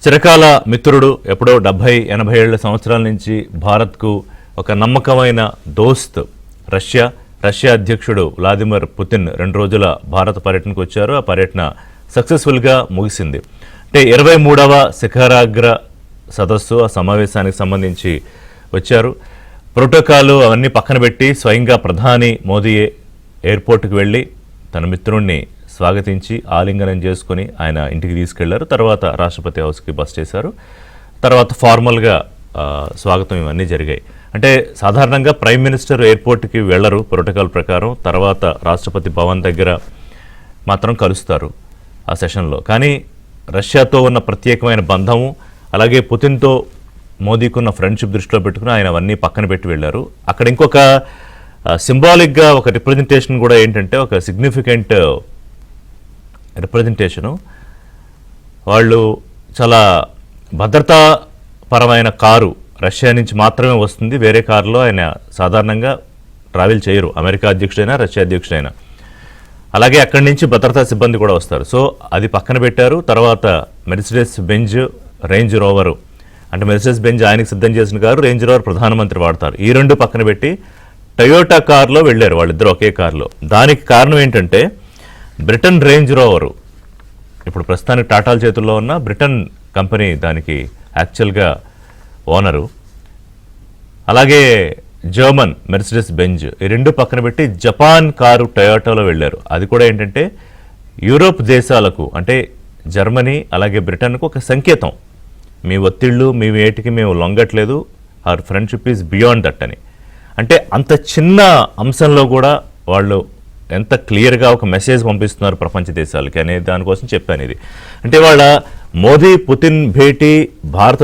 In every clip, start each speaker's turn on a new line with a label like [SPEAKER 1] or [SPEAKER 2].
[SPEAKER 1] చిరకాల మిత్రుడు ఎప్పుడో 70-80 ఏళ్ల సంవత్సరాల నుంచి భారత్కు ఒక నమ్మకమైన దోస్త్ రష్యా అధ్యక్షుడు వ్లాదిమిర్ పుతిన్ 2 రోజుల భారత పర్యటనకు వచ్చారు. ఆ పర్యటన సక్సెస్ఫుల్గా ముగిసింది. అంటే 23వ శిఖరాగ్ర సదస్సు ఆ సమావేశానికి సంబంధించి వచ్చారు. ప్రోటోకాల్ అవన్నీ పక్కన పెట్టి స్వయంగా ప్రధాని మోదీయే ఎయిర్పోర్ట్కి వెళ్ళి తన మిత్రుణ్ణి స్వాగతించి ఆలింగనం చేసుకుని ఆయన ఇంటికి తీసుకెళ్లారు. తర్వాత రాష్ట్రపతి హౌస్కి బస్ చేశారు. తర్వాత ఫార్మల్గా స్వాగతం ఇవన్నీ జరిగాయి. అంటే సాధారణంగా ప్రైమ్ మినిస్టర్ ఎయిర్పోర్ట్కి వెళ్లరు ప్రోటోకాల్ ప్రకారం. తర్వాత రాష్ట్రపతి భవన్ దగ్గర మాత్రం కలుస్తారు ఆ సెషన్లో. కానీ రష్యాతో ఉన్న ప్రత్యేకమైన బంధము అలాగే పుతిన్తో మోదీకున్న ఫ్రెండ్షిప్ దృష్టిలో పెట్టుకుని ఆయన అవన్నీ పక్కన పెట్టి వెళ్ళారు. అక్కడ ఇంకొక సింబాలిక్గా ఒక రిప్రజెంటేషన్ కూడా ఏంటంటే ఒక సిగ్నిఫికెంట్ రిప్రజెంటేషను. వాళ్ళు చాలా భద్రతాపరమైన కారు రష్యా నుంచి మాత్రమే వస్తుంది. వేరే కారులో ఆయన సాధారణంగా ట్రావెల్ చేయరు, అమెరికా అధ్యక్షుడైనా రష్యా అధ్యక్షుడైనా. అలాగే అక్కడి నుంచి భద్రతా సిబ్బంది కూడా వస్తారు. సో అది పక్కన పెట్టారు. తర్వాత మెర్సిడెస్ బెంజ్ రేంజ్ రోవరు, అంటే మెర్సిడెస్ బెంజ్ ఆయనకి సిద్ధం చేసిన కారు, రేంజ్ రోవర్ ప్రధానమంత్రి వాడతారు. ఈ రెండు పక్కన పెట్టి టయోటా కారులో వెళ్ళారు వాళ్ళిద్దరు ఒకే కారులో. దానికి కారణం ఏంటంటే బ్రిటన్ రేంజ్ రోవరు ఇప్పుడు ప్రస్తుతానికి టాటాల చేతుల్లో ఉన్న బ్రిటన్ కంపెనీ దానికి యాక్చువల్గా ఓనరు. అలాగే జర్మన్ మెర్సిడెస్ బెంజ్, ఈ రెండు పక్కన పెట్టి జపాన్ కారు టయోటాలో వెళ్ళారు. అది కూడా ఏంటంటే యూరోప్ దేశాలకు, అంటే జర్మనీ అలాగే బ్రిటన్కు ఒక సంకేతం, మీ ఒత్తిళ్ళు మీ వేటికి మేము లొంగట్లేదు, our friendship is beyond that అని. అంటే అంత చిన్న అంశంలో కూడా వాళ్ళు ఎంత క్లియర్గా ఒక మెసేజ్ పంపిస్తున్నారు ప్రపంచ దేశాలకి అనే దానికోసం చెప్పాను ఇది. అంటే వాళ్ళ మోదీ పుతిన్ భేటీ, భారత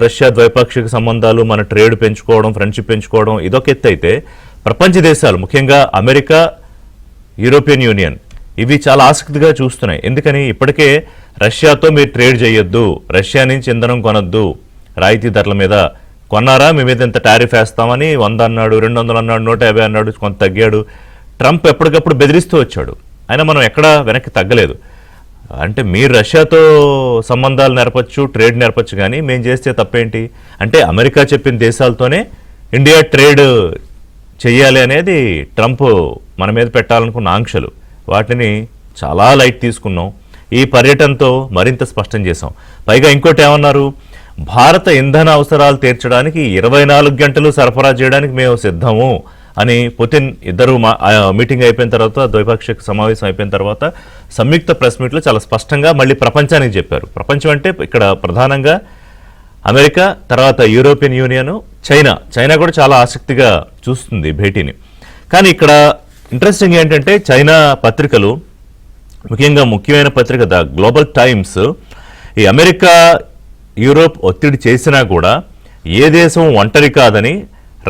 [SPEAKER 1] రష్యా ద్వైపాక్షిక సంబంధాలు, మన ట్రేడ్ పెంచుకోవడం, ఫ్రెండ్షిప్ పెంచుకోవడం ఇదొక ఎత్తు అయితే, ప్రపంచ దేశాలు ముఖ్యంగా అమెరికా, యూరోపియన్ యూనియన్ ఇవి చాలా ఆసక్తిగా చూస్తున్నాయి. ఎందుకని ఇప్పటికే రష్యాతో మీరు ట్రేడ్ చేయొద్దు, రష్యా నుంచి ఇంధనం కొనొద్దు, రాయితీ ధరల మీద కొన్నారా మీ మీద ఎంత టారిఫ్ వేస్తామని 100 అన్నాడు, 200 అన్నాడు, 150 అన్నాడు, కొంత తగ్గాడు. ట్రంప్ ఎప్పటికప్పుడు బెదిరిస్తూ వచ్చాడు. అయినా మనం ఎక్కడా వెనక్కి తగ్గలేదు. అంటే మీరు రష్యాతో సంబంధాలు నేర్పచ్చు, ట్రేడ్ నేర్పచ్చు, కానీ మేము చేస్తే తప్పేంటి? అంటే అమెరికా చెప్పిన దేశాలతోనే ఇండియా ట్రేడ్ చెయ్యాలి అనేది ట్రంప్ మన మీద పెట్టాలనుకున్న ఆంక్షలు. వాటిని చాలా లైట్ తీసుకున్నాం. ఈ పర్యటనతో మరింత స్పష్టం చేశాం. పైగా ఇంకోటి ఏమన్నారు, భారత ఇంధన అవసరాలు తీర్చడానికి 24 గంటలు సరఫరా చేయడానికి మేము సిద్ధము అని పుతిన్ ఇద్దరు మీటింగ్ అయిపోయిన తర్వాత, ద్వైపాక్షిక సమావేశం అయిపోయిన తర్వాత సంయుక్త ప్రెస్ మీట్లో చాలా స్పష్టంగా మళ్ళీ ప్రపంచానికి చెప్పారు. ప్రపంచం అంటే ఇక్కడ ప్రధానంగా అమెరికా, తర్వాత యూరోపియన్ యూనియన్, చైనా కూడా చాలా ఆసక్తిగా చూస్తుంది భేటీని. కానీ ఇక్కడ ఇంట్రెస్టింగ్ ఏంటంటే చైనా పత్రికలు, ముఖ్యంగా ముఖ్యమైన పత్రిక ద గ్లోబల్ టైమ్స్, ఈ అమెరికా యూరోప్ ఒత్తిడి చేసినా కూడా ఏ దేశం ఒంటరి కాదని,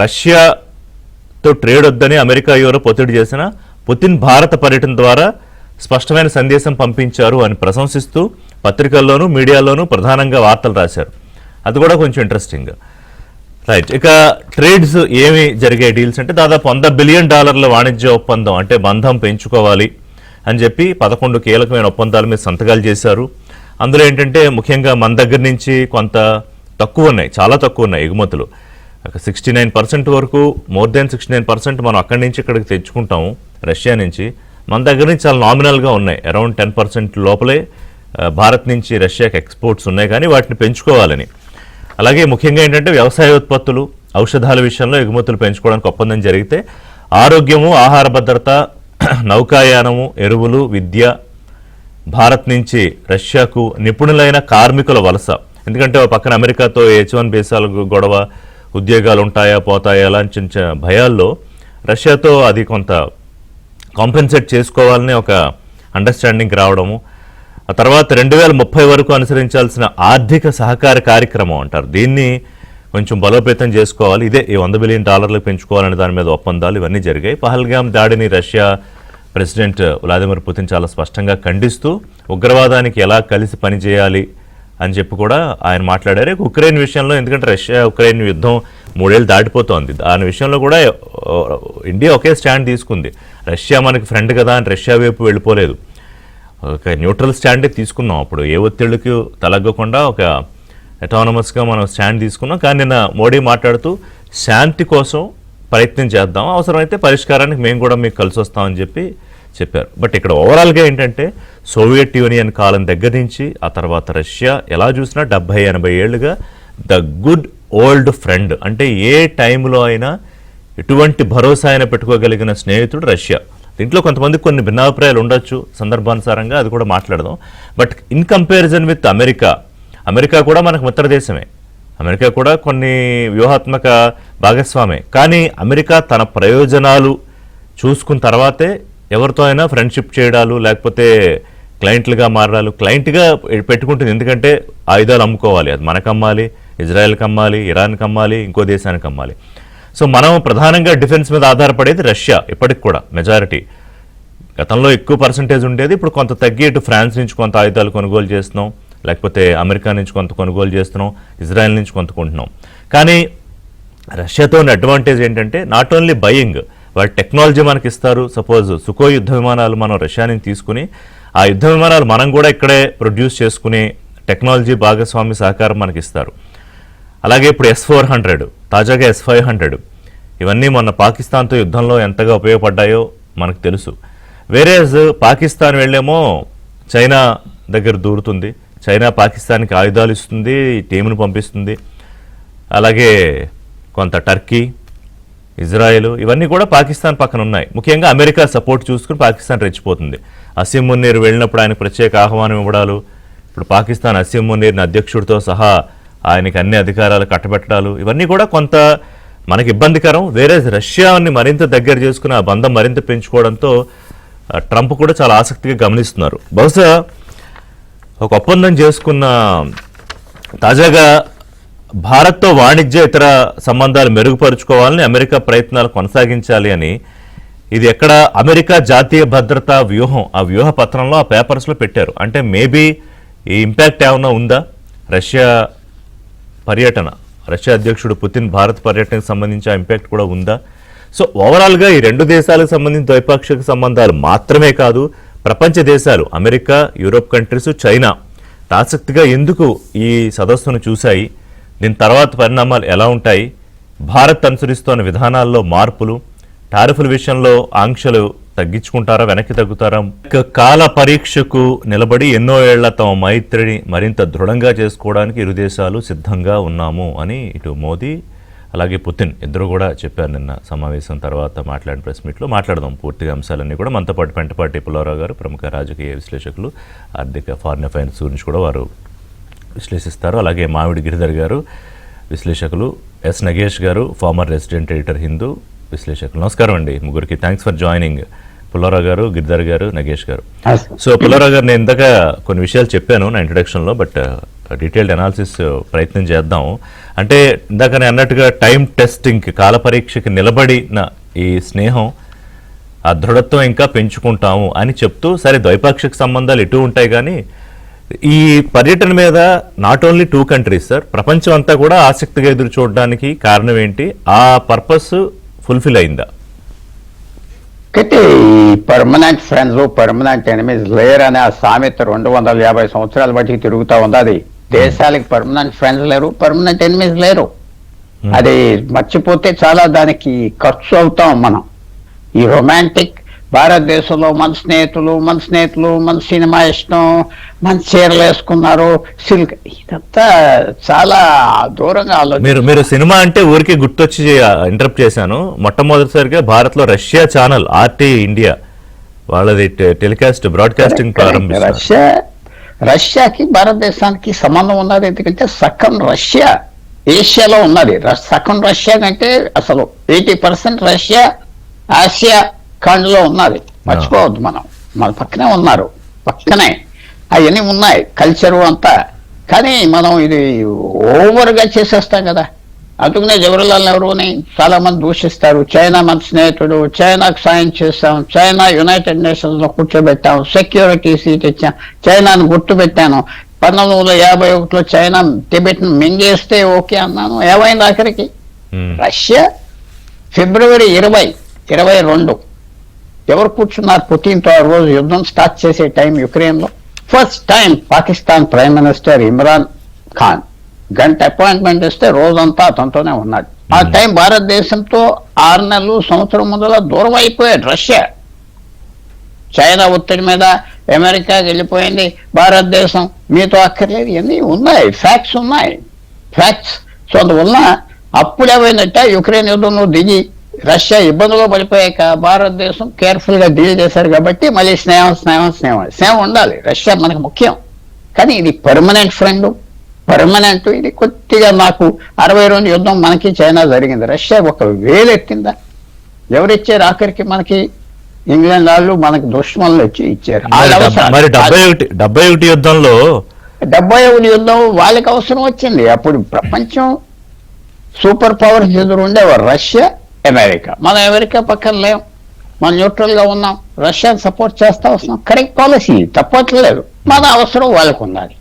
[SPEAKER 1] రష్యాతో ట్రేడ్ వద్దని అమెరికా యూరోప్ ఒత్తిడి చేసినా పుతిన్ భారత పర్యటన ద్వారా స్పష్టమైన సందేశం పంపించారు అని ప్రశంసిస్తూ పత్రికల్లోనూ మీడియాలోనూ ప్రధానంగా వార్తలు రాశారు. అది కూడా కొంచెం ఇంట్రెస్టింగ్. రైట్, ఇక ట్రేడ్స్ ఏమి జరిగే డీల్స్ అంటే దాదాపు $100 బిలియన్ వాణిజ్య ఒప్పందం, అంటే బంధం పెంచుకోవాలి అని చెప్పి 11 కీలకమైన ఒప్పందాల మీద సంతకాలు చేశారు. అందులో ఏంటంటే ముఖ్యంగా మన దగ్గర నుంచి కొంత తక్కువ ఉన్నాయి, చాలా తక్కువ ఉన్నాయి ఎగుమతులు. 69% వరకు, మోర్ దెన్ 69% మనం అక్కడి నుంచి ఇక్కడికి తెచ్చుకుంటాము రష్యా నుంచి. మన దగ్గర నుంచి చాలా నామినల్గా ఉన్నాయి, అరౌండ్ 10% లోపలే భారత్ నుంచి రష్యాకి ఎక్స్పోర్ట్స్ ఉన్నాయి, కానీ వాటిని పెంచుకోవాలని. అలాగే ముఖ్యంగా ఏంటంటే వ్యవసాయ ఉత్పత్తులు, ఔషధాల విషయంలో ఎగుమతులు పెంచుకోవడానికి ఒప్పందం జరిగితే, ఆరోగ్యము, ఆహార భద్రత, నౌకాయానము, ఎరువులు, విద్య, భారత్ నుంచి రష్యాకు నిపుణులైన కార్మికుల వలస. ఎందుకంటే ఒక పక్కన అమెరికాతో H1 బీసాలకు గొడవ, ఉద్యోగాలు ఉంటాయా పోతాయా అలాంటి భయాల్లో రష్యాతో అది కొంత కాంపెన్సేట్ చేసుకోవాలని ఒక అండర్స్టాండింగ్ రావడము. ఆ తర్వాత 2030 వరకు అనుసరించాల్సిన ఆర్థిక సహకార కార్యక్రమం అంటారు, దీన్ని కొంచెం బలోపేతం చేసుకోవాలి, ఇదే ఈ $100 బిలియన్ పెంచుకోవాలనే దాని మీద ఒప్పందాలు ఇవన్నీ జరిగాయి. పహల్గామ్ దాడిని రష్యా ప్రెసిడెంట్ వ్లాదిమిర్ పుతిన్ చాలా స్పష్టంగా ఖండిస్తూ ఉగ్రవాదానికి ఎలా కలిసి పనిచేయాలి అని చెప్పి కూడా ఆయన మాట్లాడారు. ఉక్రెయిన్ విషయంలో, ఎందుకంటే రష్యా ఉక్రెయిన్ యుద్ధం 3 ఏళ్ళు దాటిపోతోంది, దాని విషయంలో కూడా ఇండియా ఒకే స్టాండ్ తీసుకుంది. రష్యా మనకి ఫ్రెండ్ కదా అని రష్యా వైపు వెళ్ళిపోలేదు, ఒక న్యూట్రల్ స్టాండే తీసుకున్నాం. అప్పుడు ఏ ఒత్తిళ్ళకి తలగ్గకుండా ఒక అటానమస్గా మనం స్టాండ్ తీసుకున్నాం. కానీ నిన్న మోడీ మాట్లాడుతూ శాంతి కోసం ప్రయత్నం చేద్దాం, అవసరమైతే పరిష్కారానికి మేము కూడా మీకు కలిసి వస్తామని చెప్పారు. బట్ ఇక్కడ ఓవరాల్గా ఏంటంటే సోవియట్ యూనియన్ కాలం దగ్గర నుంచి ఆ తర్వాత రష్యా ఎలా చూసినా 70-80 ఏళ్ళుగా ద గుడ్ ఓల్డ్ ఫ్రెండ్, అంటే ఏ టైంలో అయినా ఎటువంటి భరోసా అయినా పెట్టుకోగలిగిన స్నేహితుడు రష్యా. దీంట్లో కొంతమందికి కొన్ని భిన్నాభిప్రాయాలు ఉండొచ్చు సందర్భానుసారంగా, అది కూడా మాట్లాడదాం. But in comparison with America కూడా మనకు మిత్ర దేశమే, అమెరికా కూడా కొన్ని వ్యూహాత్మక భాగస్వామే. కానీ అమెరికా తన ప్రయోజనాలు చూసుకున్న తర్వాతే ఎవరితో అయినా ఫ్రెండ్షిప్ చేయడాలు, లేకపోతే క్లయింట్లుగా మారాలు. క్లయింట్గా పెట్టుకుంటుంది, ఎందుకంటే ఆయుధాలు అమ్ముకోవాలి, అది మనకు అమ్మాలి, ఇజ్రాయెల్కి అమ్మాలి, ఇరాన్కి అమ్మాలి, ఇంకో దేశానికి అమ్మాలి. సో మనం ప్రధానంగా డిఫెన్స్ మీద ఆధారపడేది రష్యా ఇప్పటికి కూడా మెజారిటీ. గతంలో ఎక్కువ పర్సంటేజ్ ఉండేది, ఇప్పుడు కొంత తగ్గి ఇటు ఫ్రాన్స్ నుంచి కొంత ఆయుధాలు కొనుగోలు చేస్తున్నాం, లేకపోతే అమెరికా నుంచి కొంత కొనుగోలు చేస్తున్నాం, ఇజ్రాయెల్ నుంచి కొంత కొంటున్నాం. కానీ రష్యాతో ఉన్న అడ్వాంటేజ్ ఏంటంటే నాట్ ఓన్లీ బయింగ్, వాళ్ళ టెక్నాలజీ మనకి ఇస్తారు. సపోజ్ సుకో యుద్ధ విమానాలు మనం రష్యా నుంచి తీసుకుని ఆ యుద్ధ విమానాలు మనం కూడా ఇక్కడే ప్రొడ్యూస్ చేసుకుని టెక్నాలజీ భాగస్వామి సహకారం మనకి ఇస్తారు. అలాగే ఇప్పుడు S-400, తాజాగా S-500, ఇవన్నీ మొన్న పాకిస్తాన్తో యుద్ధంలో ఎంతగా ఉపయోగపడ్డాయో మనకు తెలుసు. వేరేజ్ పాకిస్తాన్ వెళ్ళేమో చైనా దగ్గర దూరుతుంది, చైనా పాకిస్తాన్కి ఆయుధాలు ఇస్తుంది, టీమును పంపిస్తుంది. అలాగే కొంత టర్కీ, ఇజ్రాయెల్, ఇవన్నీ కూడా పాకిస్తాన్ పక్కన ఉన్నాయి. ముఖ్యంగా అమెరికా సపోర్ట్ చూసుకుని పాకిస్తాన్ రెచ్చిపోతుంది. అసీం మున్నీర్ వెళ్ళినప్పుడు ఆయనకు ప్రత్యేక ఆహ్వానం ఇవ్వడాలు, ఇప్పుడు పాకిస్తాన్ అసీం మున్నీర్ని అధ్యక్షుడితో సహా ఆయనకి అన్ని అధికారాలు కట్టబెట్టడాలు, ఇవన్నీ కూడా కొంత మనకి ఇబ్బందికరం. వేరే రష్యాని మరింత దగ్గర చేసుకుని ఆ బంధం మరింత పెంచుకోవడంతో ట్రంప్ కూడా చాలా ఆసక్తిగా గమనిస్తున్నారు. బహుశా ఒక ఒప్పందం చేసుకున్న తాజాగా భారత్తో వాణిజ్య ఇతర సంబంధాలు మెరుగుపరుచుకోవాలని అమెరికా ప్రయత్నాలు కొనసాగించాలి అని, ఇది ఎక్కడ అమెరికా జాతీయ భద్రతా వ్యూహం, ఆ వ్యూహ పత్రంలో ఆ పేపర్స్లో పెట్టారు. అంటే మేబీ ఈ ఇంపాక్ట్ ఏమైనా ఉందా రష్యా పర్యటన, రష్యా అధ్యక్షుడు పుతిన్ భారత్ పర్యటనకు సంబంధించి ఆ ఇంపాక్ట్ కూడా ఉందా? సో ఓవరాల్గా ఈ రెండు దేశాలకు సంబంధించిన ద్వైపాక్షిక సంబంధాలు మాత్రమే కాదు, ప్రపంచ దేశాలు అమెరికా, యూరోప్ కంట్రీస్, చైనా ఆసక్తిగా ఎందుకు ఈ సదస్సును చూశాయి, దీని తర్వాత పరిణామాలు ఎలా ఉంటాయి, భారత్ అనుసరిస్తున్న విధానాల్లో మార్పులు, టారిఫ్ల విషయంలో ఆంక్షలు తగ్గించుకుంటారా, వెనక్కి తగ్గుతారా, కాల పరీక్షకు నిలబడి ఎన్నో ఏళ్ల తమ మైత్రిని మరింత దృఢంగా చేసుకోవడానికి ఇరు దేశాలు సిద్ధంగా ఉన్నాము అని ఇటు మోదీ అలాగే పుతిన్ ఇద్దరు కూడా చెప్పారు నిన్న సమావేశం తర్వాత మాట్లాడిన ప్రెస్ మీట్లో. మాట్లాడదాం పూర్తిగా అంశాలన్నీ కూడా. మనతో పాటు పెంటపాటి పుల్లారావు గారు, ప్రముఖ రాజకీయ విశ్లేషకులు, ఆర్థిక ఫారిన్ అఫైర్స్ గురించి కూడా వారు విశ్లేషిస్తారు. అలాగే మామిడి గిరిధర్ గారు విశ్లేషకులు, ఎస్ నగేష్ గారు ఫార్మర్ రెసిడెంట్ ఎడిటర్ హిందూ విశ్లేషకులు. నమస్కారం అండి ముగ్గురికి. Thanks for joining. పుల్లారావు గారు, గిరిధర్ గారు, నగేష్ గారు. సో పుల్లారావు గారు, నేను ఇందాక కొన్ని విషయాలు చెప్పాను నా ఇంట్రడక్షన్లో, బట్ డీటెయిల్డ్ అనాలిసిస్ ప్రయత్నం చేద్దాం. అంటే ఇందాక నేను అన్నట్టుగా టైం టెస్టింగ్కి, కాల పరీక్షకి నిలబడిన ఈ స్నేహం, ఆ దృఢత్వం ఇంకా పెంచుకుంటాము అని చెప్తూ, సరే ద్వైపాక్షిక సంబంధాలు ఎటు ఉంటాయి కానీ ఈ పర్యటన మీద నాట్ ఓన్లీ 2 కంట్రీస్ సార్, ప్రపంచం అంతా కూడా ఆసక్తిగా ఎదురు చూడడానికి కారణం ఏంటి? ఆ పర్పస్ ఫుల్ఫిల్ అయిందా?
[SPEAKER 2] అయితే ఈ పర్మనెంట్ ఫ్రెండ్స్ పర్మనెంట్ ఎనిమీస్ లేరు అనే ఆ సామెత 250 సంవత్సరాల బట్టి తిరుగుతా ఉంది. అది దేశాలకు పర్మనెంట్ ఫ్రెండ్స్ లేరు, పర్మనెంట్ ఎనిమీస్ లేరు. అది మర్చిపోతే చాలా దానికి ఖర్చు అవుతాం మనం. ఈ రొమాంటిక్ భారతదేశంలో మన స్నేహితులు మన సినిమా ఇష్టం, మన చీరలు వేసుకున్నారు, సిల్క్, ఇదంతా చాలా దూరంగా ఆలోచన.
[SPEAKER 1] మీరు సినిమా అంటే ఊరికి గుర్తొచ్చి ఇంటరప్ట్ చేశాను. మొట్టమొదటిసారిగా భారత్ లో రష్యా ఛానల్ ఆర్టీ ఇండియా వాళ్ళది టెలికాస్ట్ బ్రాడ్కాస్టింగ్ ప్రారంభించారు.
[SPEAKER 2] రష్యాకి భారతదేశానికి సంబంధం ఉన్నది, ఎందుకంటే సగం రష్యా ఏషియాలో ఉన్నది. సగం రష్యా కంటే అసలు 80% రష్యా ఆసియా ఖండ్లో ఉన్నది. మర్చిపోవద్దు, మన పక్కనే ఉన్నారు, పక్కనే అవన్నీ ఉన్నాయి కల్చరు అంతా. కానీ మనం ఇది ఓవర్గా చేసేస్తాం కదా. అందుకనే జవహర్లాల్ నెహ్రూని చాలా మంది దూషిస్తారు. చైనా మన స్నేహితుడు, చైనాకు సాయం చేస్తాం, చైనా యునైటెడ్ నేషన్స్ లో కూర్చోబెట్టాం, సెక్యూరిటీ సీట్ ఇచ్చాం, చైనాను గుర్తు పెట్టాను. 1951లో చైనా టిబెట్ మింగేస్తే ఓకే అన్నాను, ఏమైంది ఆఖరికి? రష్యా ఫిబ్రవరి 2022 ఎవరు కూర్చున్నారు పుతిన్తో? ఆ రోజు యుద్ధం స్టార్ట్ చేసే టైం యుక్రెయిన్ లో first time Pakistan prime minister Imran Khan గంట అపాయింట్మెంట్ ఇస్తే రోజంతా అతనితోనే ఉన్నాడు. ఆ టైం భారతదేశంతో 6 నెలలు సంవత్సరం ముందర దూరం అయిపోయాడు రష్యా. చైనా ఒత్తిడి మీద అమెరికాకి వెళ్ళిపోయింది భారతదేశం, మీతో అక్కర్లేదు, ఇవన్నీ ఉన్నాయి, ఫ్యాక్ట్స్ ఉన్నాయి, ఫ్యాక్ట్స్. సో అందువల్ల అప్పుడేమైందంటే యుక్రెయిన్ యుద్ధంలో దిగి రష్యా ఇబ్బందులు పడిపోయాక భారతదేశం కేర్ఫుల్ గా డీల్ చేశారు కాబట్టి మళ్ళీ స్నేహం ఉండాలి, రష్యా మనకు ముఖ్యం. కానీ ఇది పర్మనెంట్ ఫ్రెండ్, పర్మనెంట్. ఇది కొద్దిగా నాకు 60 రోజుల యుద్ధం మనకి చైనా జరిగింది, రష్యా ఒక వేలెత్తిందా? ఎవరిచ్చారు ఆఖరికి? మనకి ఇంగ్లాండ్ వాళ్ళు మనకి దుష్మన్లు వచ్చి ఇచ్చారు.
[SPEAKER 1] మరి 71 యుద్ధంలో
[SPEAKER 2] 71 యుద్ధం వాళ్ళకి అవసరం వచ్చింది. అప్పుడు ప్రపంచం సూపర్ పవర్స్ ఎదురు ఉండేవారు, రష్యా అమెరికా. మనం అమెరికా పక్కన లేం, మనం న్యూట్రల్ గా ఉన్నాం, రష్యాని సపోర్ట్ చేస్తా వస్తున్నాం. కరెక్ట్ పాలసీ, తప్పట్లేదు. మన అవసరం వాళ్ళకు ఉండాలి.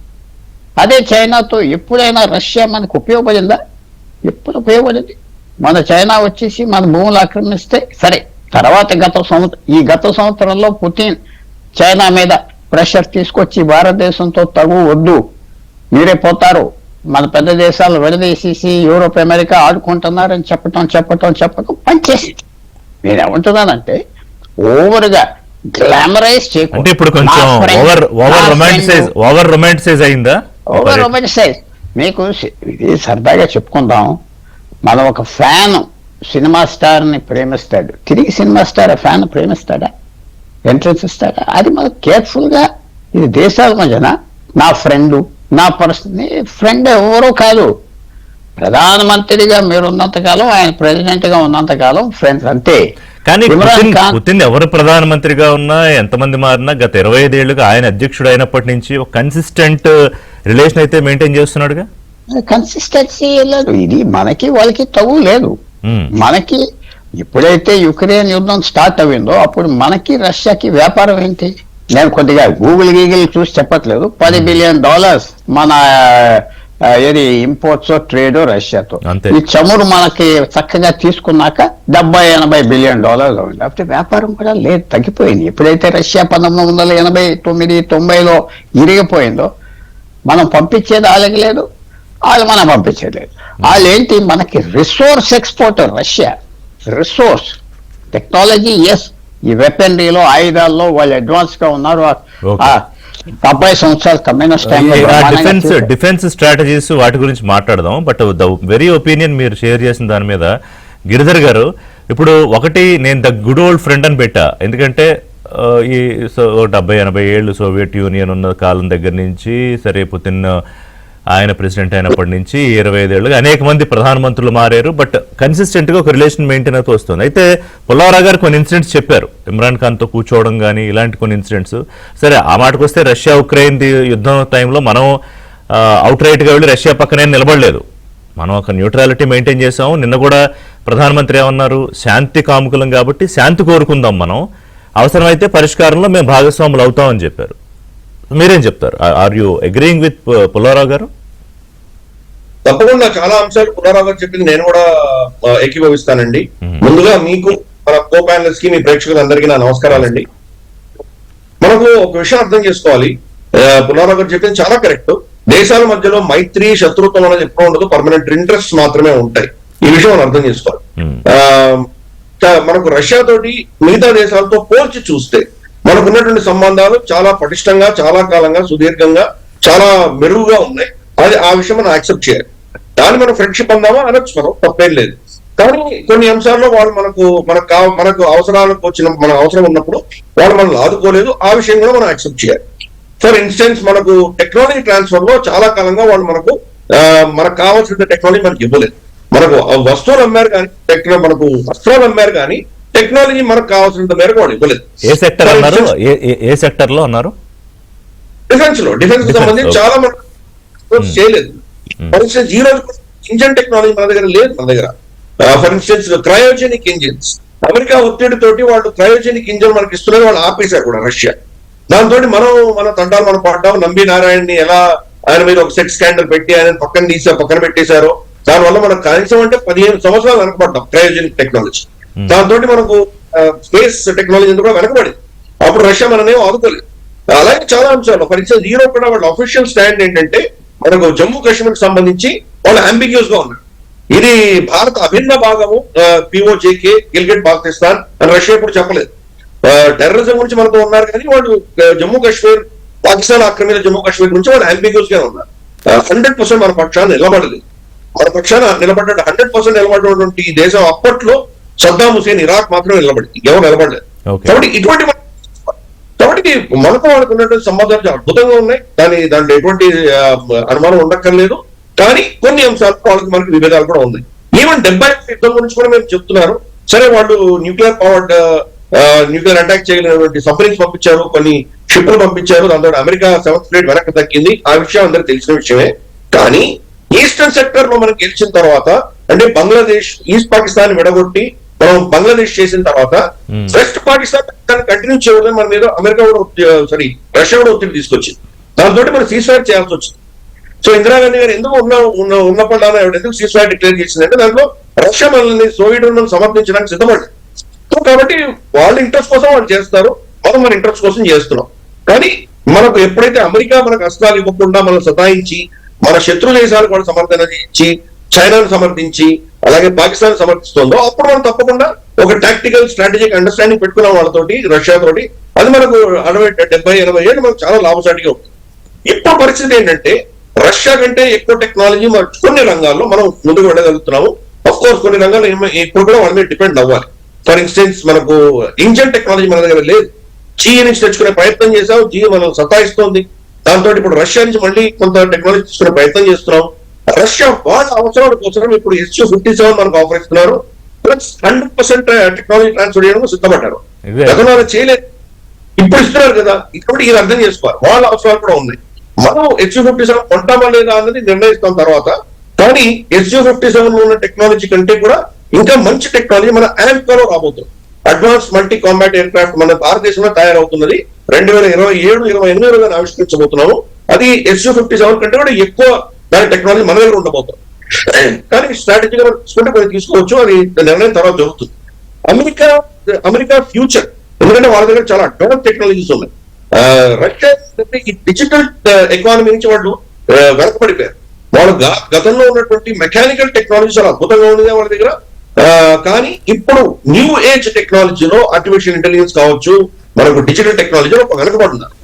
[SPEAKER 2] అదే చైనాతో ఎప్పుడైనా రష్యా మనకు ఉపయోగపడిందా? ఎప్పుడు ఉపయోగపడింది? మన చైనా వచ్చేసి మన భూములు ఆక్రమిస్తే సరే, తర్వాత గత సంవత్సరంలో పుతిన్ చైనా మీద ప్రెషర్ తీసుకొచ్చి భారతదేశంతో తగు వద్దు, మీరే పోతారు, మన పెద్ద దేశాలు విడదీసేసి యూరోప్ అమెరికా ఆడుకుంటున్నారని చెప్పటం పనిచేసింది. నేనేమంటున్నానంటే ఓవర్ గా గ్లామరైజ్ చేయకుండా,
[SPEAKER 1] అంటే ఇప్పుడు కొంచెం ఓవర్ రొమాంటిసైజ్ అయిందా?
[SPEAKER 2] Over romanticise. మీకు ఇది సరదాగా చెప్పుకుందాం. మనం ఒక ఫ్యాన్ సినిమా స్టార్ ని ప్రేమిస్తాడు, తిరిగి సినిమా స్టార్ ఆ ఫ్యాన్ ప్రేమిస్తాడా? ఎంట్రన్స్ ఇస్తాడా? అది మనం కేర్ఫుల్ గా, ఇది దేశాల మధ్యన నా ఫ్రెండ్, నా పరిస్థితి, ఫ్రెండ్ ఎవరో కాదు. ప్రధానమంత్రిగా మీరు ఉన్నంతకాలం, ఆయన ప్రెసిడెంట్ గా ఉన్నంతకాలం ఫ్రెండ్స్ అంతే.
[SPEAKER 1] కానీ పుతిన్ ఎవరు ప్రధానమంత్రిగా ఉన్నా, ఎంతమంది మారినా, గత 25 ఏళ్లుగా ఆయన అధ్యక్షుడు అయినప్పటి నుంచి ఒక కన్సిస్టెంట్ రిలేషన్ అయితే మెయింటైన్ చేస్తున్నాడుగా.
[SPEAKER 2] కన్సిస్టెన్సీ లేదు. ఇది మనకి వాళ్ళకి తగు లేదు. మనకి ఎప్పుడైతే యుక్రెయిన్ యుద్ధం స్టార్ట్ అయిందో అప్పుడు మనకి రష్యాకి వ్యాపారం ఏంటి? నేను కొద్దిగా గూగుల్ చూసి చెప్పట్లేదు. $10 బిలియన్ మన ఏది ఇంపోర్ట్స్ ట్రేడ్ రష్యాతో. ఈ చమురు మనకి చక్కగా తీసుకున్నాక $70-80 బిలియన్ అయింది. అప్పుడు వ్యాపారం కూడా లేదు, తగ్గిపోయింది. ఎప్పుడైతే రష్యా 1989-90లో ఇరిగిపోయిందో మనం పంపించేది వాళ్ళకి లేదు, వాళ్ళు మనం పంపించేది లేదు. వాళ్ళు ఏంటి? మనకి resource exporter Russia. Resource technology, yes, ఈ వెపనరీలో ఆయుధాల్లో వాళ్ళు అడ్వాన్స్ గా ఉన్నారు. 70 సంవత్సరాలు కమ్యూనిస్ట్
[SPEAKER 1] డిఫెన్స్ స్ట్రాటజీస్ వాటి గురించి మాట్లాడదాం. బట్ ద వెరీ ఒపీనియన్ మీరు షేర్ చేసిన దాని మీద గిరిధర్ గారు, ఇప్పుడు ఒకటి నేను ద గుడ్ ఓల్డ్ ఫ్రెండ్ అని పెట్టా. ఎందుకంటే ఈ 70-80 ఏళ్ళు సోవియట్ యూనియన్ ఉన్న కాలం దగ్గర నుంచి, సరే పుతిన్ ఆయన ప్రెసిడెంట్ అయినప్పటి నుంచి 25 ఏళ్ళుగా అనేక మంది ప్రధానమంత్రులు మారారు. బట్ కన్సిస్టెంట్ గా ఒక రిలేషన్ మెయింటైన్ అవుతూ వస్తుంది. అయితే పుల్లారావు గారు కొన్ని ఇన్సిడెంట్స్ చెప్పారు, ఇమ్రాన్ ఖాన్ తో కూర్చోవడం కానీ ఇలాంటి కొన్ని ఇన్సిడెంట్స్. సరే, ఆ మాటకు వస్తే రష్యా ఉక్రెయిన్ యుద్ధం టైంలో మనం అవుట్ రైట్ గా వెళ్ళి రష్యా పక్కనే నిలబడలేదు, మనం ఒక న్యూట్రాలిటీ మెయింటైన్ చేసాము. నిన్న కూడా ప్రధానమంత్రి ఏమన్నారు? శాంతి కాముకులం కాబట్టి శాంతి కోరుకుందాం, మనం అవసరమైతే పరిష్కారంలో మేము భాగస్వాములు అవుతామని చెప్పారు. మీరేం చెప్తారు? Are you agreeing with Pullarao garu?
[SPEAKER 3] తప్పకుండా చాలా అంశాలు పుల్లారావు గారు చెప్పింది నేను కూడా ఏకీభవిస్తానండి. ముందుగా మీకు, మన కో ప్యానలిస్ట్ కి, మీ ప్రేక్షకులందరికీ నా నమస్కారాలండి. మనకు ఒక విషయం అర్థం చేసుకోవాలి, పుల్లారావు గారు చెప్పింది చాలా కరెక్ట్. దేశాల మధ్యలో మైత్రి, శత్రుత్వం అనేది ఎప్పుడు ఉండదు, పర్మనెంట్ ఇంట్రెస్ట్ మాత్రమే ఉంటాయి. ఈ విషయం మనం అర్థం చేసుకోవాలి. మనకు రష్యా తోటి మిగతా దేశాలతో పోల్చి చూస్తే మనకున్నటువంటి సంబంధాలు చాలా పటిష్టంగా, చాలా కాలంగా, సుదీర్ఘంగా, చాలా మెరుగుగా ఉన్నాయి. అది ఆ విషయం మనం యాక్సెప్ట్ చేయాలి. దాన్ని మనం ఫ్రెండ్షిప్ అందామా అనొచ్చు, మనం తప్పేం లేదు. కానీ కొన్ని అంశాల్లో వాళ్ళు మనకు అవసరాలకు వచ్చిన, మన అవసరం ఉన్నప్పుడు వాళ్ళు మనల్ని ఆదుకోలేదు. ఆ విషయం కూడా మనం యాక్సెప్ట్ చేయాలి. ఫర్ ఇన్స్టెన్స్, మనకు టెక్నాలజీ ట్రాన్స్ఫర్ లో చాలా కాలంగా వాళ్ళు మనకు కావాల్సిన టెక్నాలజీ మనకి ఇవ్వలేదు. మనకు వస్తువులు అమ్మారు కానీ, మనకు వస్త్రాలు అమ్మారు కానీ టెక్నాలజీ మనకు కావాల్సినంత మేరకు వాళ్ళు ఇవ్వలేదు.
[SPEAKER 1] ఏ సెక్టర్ అన్నారు? ఏ సెక్టర్ లో అన్నారు?
[SPEAKER 3] డిఫెన్స్ లో, డిఫెన్స్ సంబంధించి చాలా మనకు చేయలేదు. ఫర్ ఇన్స్టెన్స్, ఈ రోజు ఇంజన్ టెక్నాలజీ మన దగ్గర లేదు. మన దగ్గర for instance cryogenic engines, America ఒత్తిడి తోటి వాళ్ళు క్రయోజెనిక్ ఇంజిన్ మనకి ఇస్తున్నారు, వాళ్ళు ఆపేశారు కూడా రష్యా. దాంతో మన తండాలు మనం పడ్డాం. నంబి నారాయణని ఎలా ఆయన మీద ఒక సెక్స్ స్కాండల్ పెట్టి ఆయన పక్కన పెట్టేశారో, దానివల్ల మనం కనీసం అంటే 15 సంవత్సరాలు వెనకబడ్డాం క్రయోజెనిక్ టెక్నాలజీ. దాంతో మనకు స్పేస్ టెక్నాలజీ కూడా వెనకబడింది. అప్పుడు రష్యా మననేమో ఆదుకోలేదు. అలాగే చాలా అంశాలు. ఫర్ ఎగ్జాంపుల్ యూరోప్ కూడా వాళ్ళ అఫీషియల్ స్టాండ్ ఏంటంటే మనకు జమ్మూ కాశ్మీర్ సంబంధించి వాళ్ళు అంబిగ్యూస్ గా ఉన్నారు. ఇది భారత అభిన్న భాగము, పిఓజేకే, గిల్గిట్ పాకిస్తాన్ అని రష్యా ఇప్పుడు చెప్పలేదు. టెర్రరిజం గురించి మనతో ఉన్నారు కానీ వాళ్ళు జమ్మూ కాశ్మీర్, పాకిస్తాన్ ఆక్రమిత జమ్మూ కాశ్మీర్ గురించి వాళ్ళు అంబిగ్యూస్ గా ఉన్నారు. 100% మన పక్షాన నిలబడలేదు. మన పక్షాన నిలబడ్డ 100% నిలబడినటువంటి ఈ దేశం అప్పట్లో సద్దాం హుసేన్, ఇరాక్ మాత్రం నిలబడింది, ఎవరు నిలబడలేదు. కాబట్టి ఇటువంటి కాబట్టి మనకు వాళ్ళకు ఉన్నటువంటి సంబంధాలు చాలా అద్భుతంగా ఉన్నాయి. దాంట్లో ఎటువంటి అనుమానం ఉండక్కర్లేదు. కానీ కొన్ని అంశాలు వాళ్ళకి మనకి విభేదాలు కూడా ఉన్నాయి. ఈవెన్ 70 యుద్ధం గురించి కూడా మేము చెప్తున్నారు. సరే, వాళ్ళు న్యూక్లియర్ అటాక్ చేయగలిగినటువంటి సబ్మరీన్స్ పంపించారు, కొన్ని షిప్లు పంపించారు. దాంతో అమెరికా 7th ఫ్లీట్ వెనక్కి తగ్గింది. ఆ విషయం అందరికి తెలిసిన విషయమే. కానీ ఈస్టర్న్ సెక్టర్ లో మనం గెలిచిన తర్వాత, అంటే బంగ్లాదేశ్, ఈస్ట్ పాకిస్తాన్ విడగొట్టి మనం బంగ్లాదేశ్ చేసిన తర్వాత వెస్ట్ పాకిస్తాన్ కంటిన్యూ చేయడం మన మీద అమెరికా కూడా రష్యా కూడా ఒత్తిడి తీసుకొచ్చింది. దాంతో మనం సీజ్-ఫైర్ చేయాల్సి వచ్చింది. సో ఇందిరాగాంధీ గారు ఎందుకు ఉన్నప్పుడు ఎందుకు సీజ్-ఫైర్ డిక్లేర్ చేసిందంటే దాంట్లో రష్యా మనల్ని, సోవియట్ యూనియన్ సమర్థించడానికి సిద్ధపడింది. సో కాబట్టి వాళ్ళ ఇంట్రెస్ట్ కోసం వాళ్ళు చేస్తారు, మనం మన ఇంట్రెస్ట్ కోసం చేస్తున్నాం. కానీ మనకు ఎప్పుడైతే అమెరికా మనకు అస్త్రాలు ఇవ్వకుండా మనం సతాయించి, మన శత్రు దేశాలకు వాళ్ళు సమర్థన ఇచ్చి, చైనాను సమర్థించి, అలాగే పాకిస్తాన్ సమర్థిస్తుందో, అప్పుడు మనం తప్పకుండా ఒక టాక్టికల్ స్ట్రాటజిక్ అండర్స్టాండింగ్ పెట్టుకున్నాం వాళ్ళతోటి, రష్యా తోటి. అది మనకు 70-80 ఏళ్ళు మనకు చాలా లాభసాటిగా ఉంటుంది. ఇప్పుడు పరిస్థితి ఏంటంటే రష్యా కంటే ఎక్కువ టెక్నాలజీ కొన్ని రంగాల్లో మనం ముందుకు వెళ్ళగలుగుతున్నాము. అఫ్ కోర్స్ కొన్ని రంగాల్లో ఇప్పుడు కూడా వాళ్ళ మీద డిపెండ్ అవ్వాలి. ఫర్ ఇన్స్టెన్స్ మనకు ఇంజన్ టెక్నాలజీ మన దగ్గర లేదు. జీఈ నుంచి తెచ్చుకునే ప్రయత్నం చేసాం, జీఈ మనం సతాయిస్తోంది. దాంతో ఇప్పుడు రష్యా నుంచి మళ్ళీ కొంత టెక్నాలజీ తీసుకునే ప్రయత్నం చేస్తున్నాం. రష్యా వాళ్ళ అవసరాల కోసం ఇప్పుడు SU-57 మనకు ఆఫర్ ఇస్తున్నారు. ప్లస్ 100% టెక్నాలజీ ట్రాన్స్ఫర్ చేయడం సిద్ధపడ్డారు. గతంలో చేయలేదు, ఇప్పుడు ఇస్తున్నారు కదా. కాబట్టి ఇది అర్థం చేసుకోవాలి, వాళ్ళ అవసరాలు కూడా ఉన్నాయి. మనం SU-57 కొంటామా లేదా అన్నది నిర్ణయిస్తాం తర్వాత. కానీ SU-57 ఉన్న టెక్నాలజీ కంటే కూడా ఇంకా మంచి టెక్నాలజీ మన AMCO-లో రాబోతుంది. Advance multi combat aircraft మన భారతదేశంలో తయారవుతున్నది. 2027-28 ఆవిష్కరించబోతున్నాము. అది SU-57 కంటే కూడా ఎక్కువ దాని టెక్నాలజీ మన దగ్గర ఉండబోతుంది. కానీ స్ట్రాటజీగా తీసుకుంటే కొన్ని తీసుకోవచ్చు, అది నిర్ణయం తర్వాత జరుగుతుంది. అమెరికా ఫ్యూచర్, ఎందుకంటే వాళ్ళ దగ్గర చాలా అడ్వాన్స్ టెక్నాలజీస్ ఉన్నాయి. రష్యా ఈ డిజిటల్ ఎకానమీ నుంచి వాళ్ళు వెనకబడిపోయారు. వాళ్ళు గతంలో ఉన్నటువంటి మెకానికల్ టెక్నాలజీ చాలా అద్భుతంగా ఉండేది వాళ్ళ దగ్గర. కానీ ఇప్పుడు న్యూ ఏజ్ టెక్నాలజీలో ఆర్టిఫిషియల్ ఇంటెలిజెన్స్ కావచ్చు, మనకు డిజిటల్ టెక్నాలజీలో వెనకబడుతున్నారు.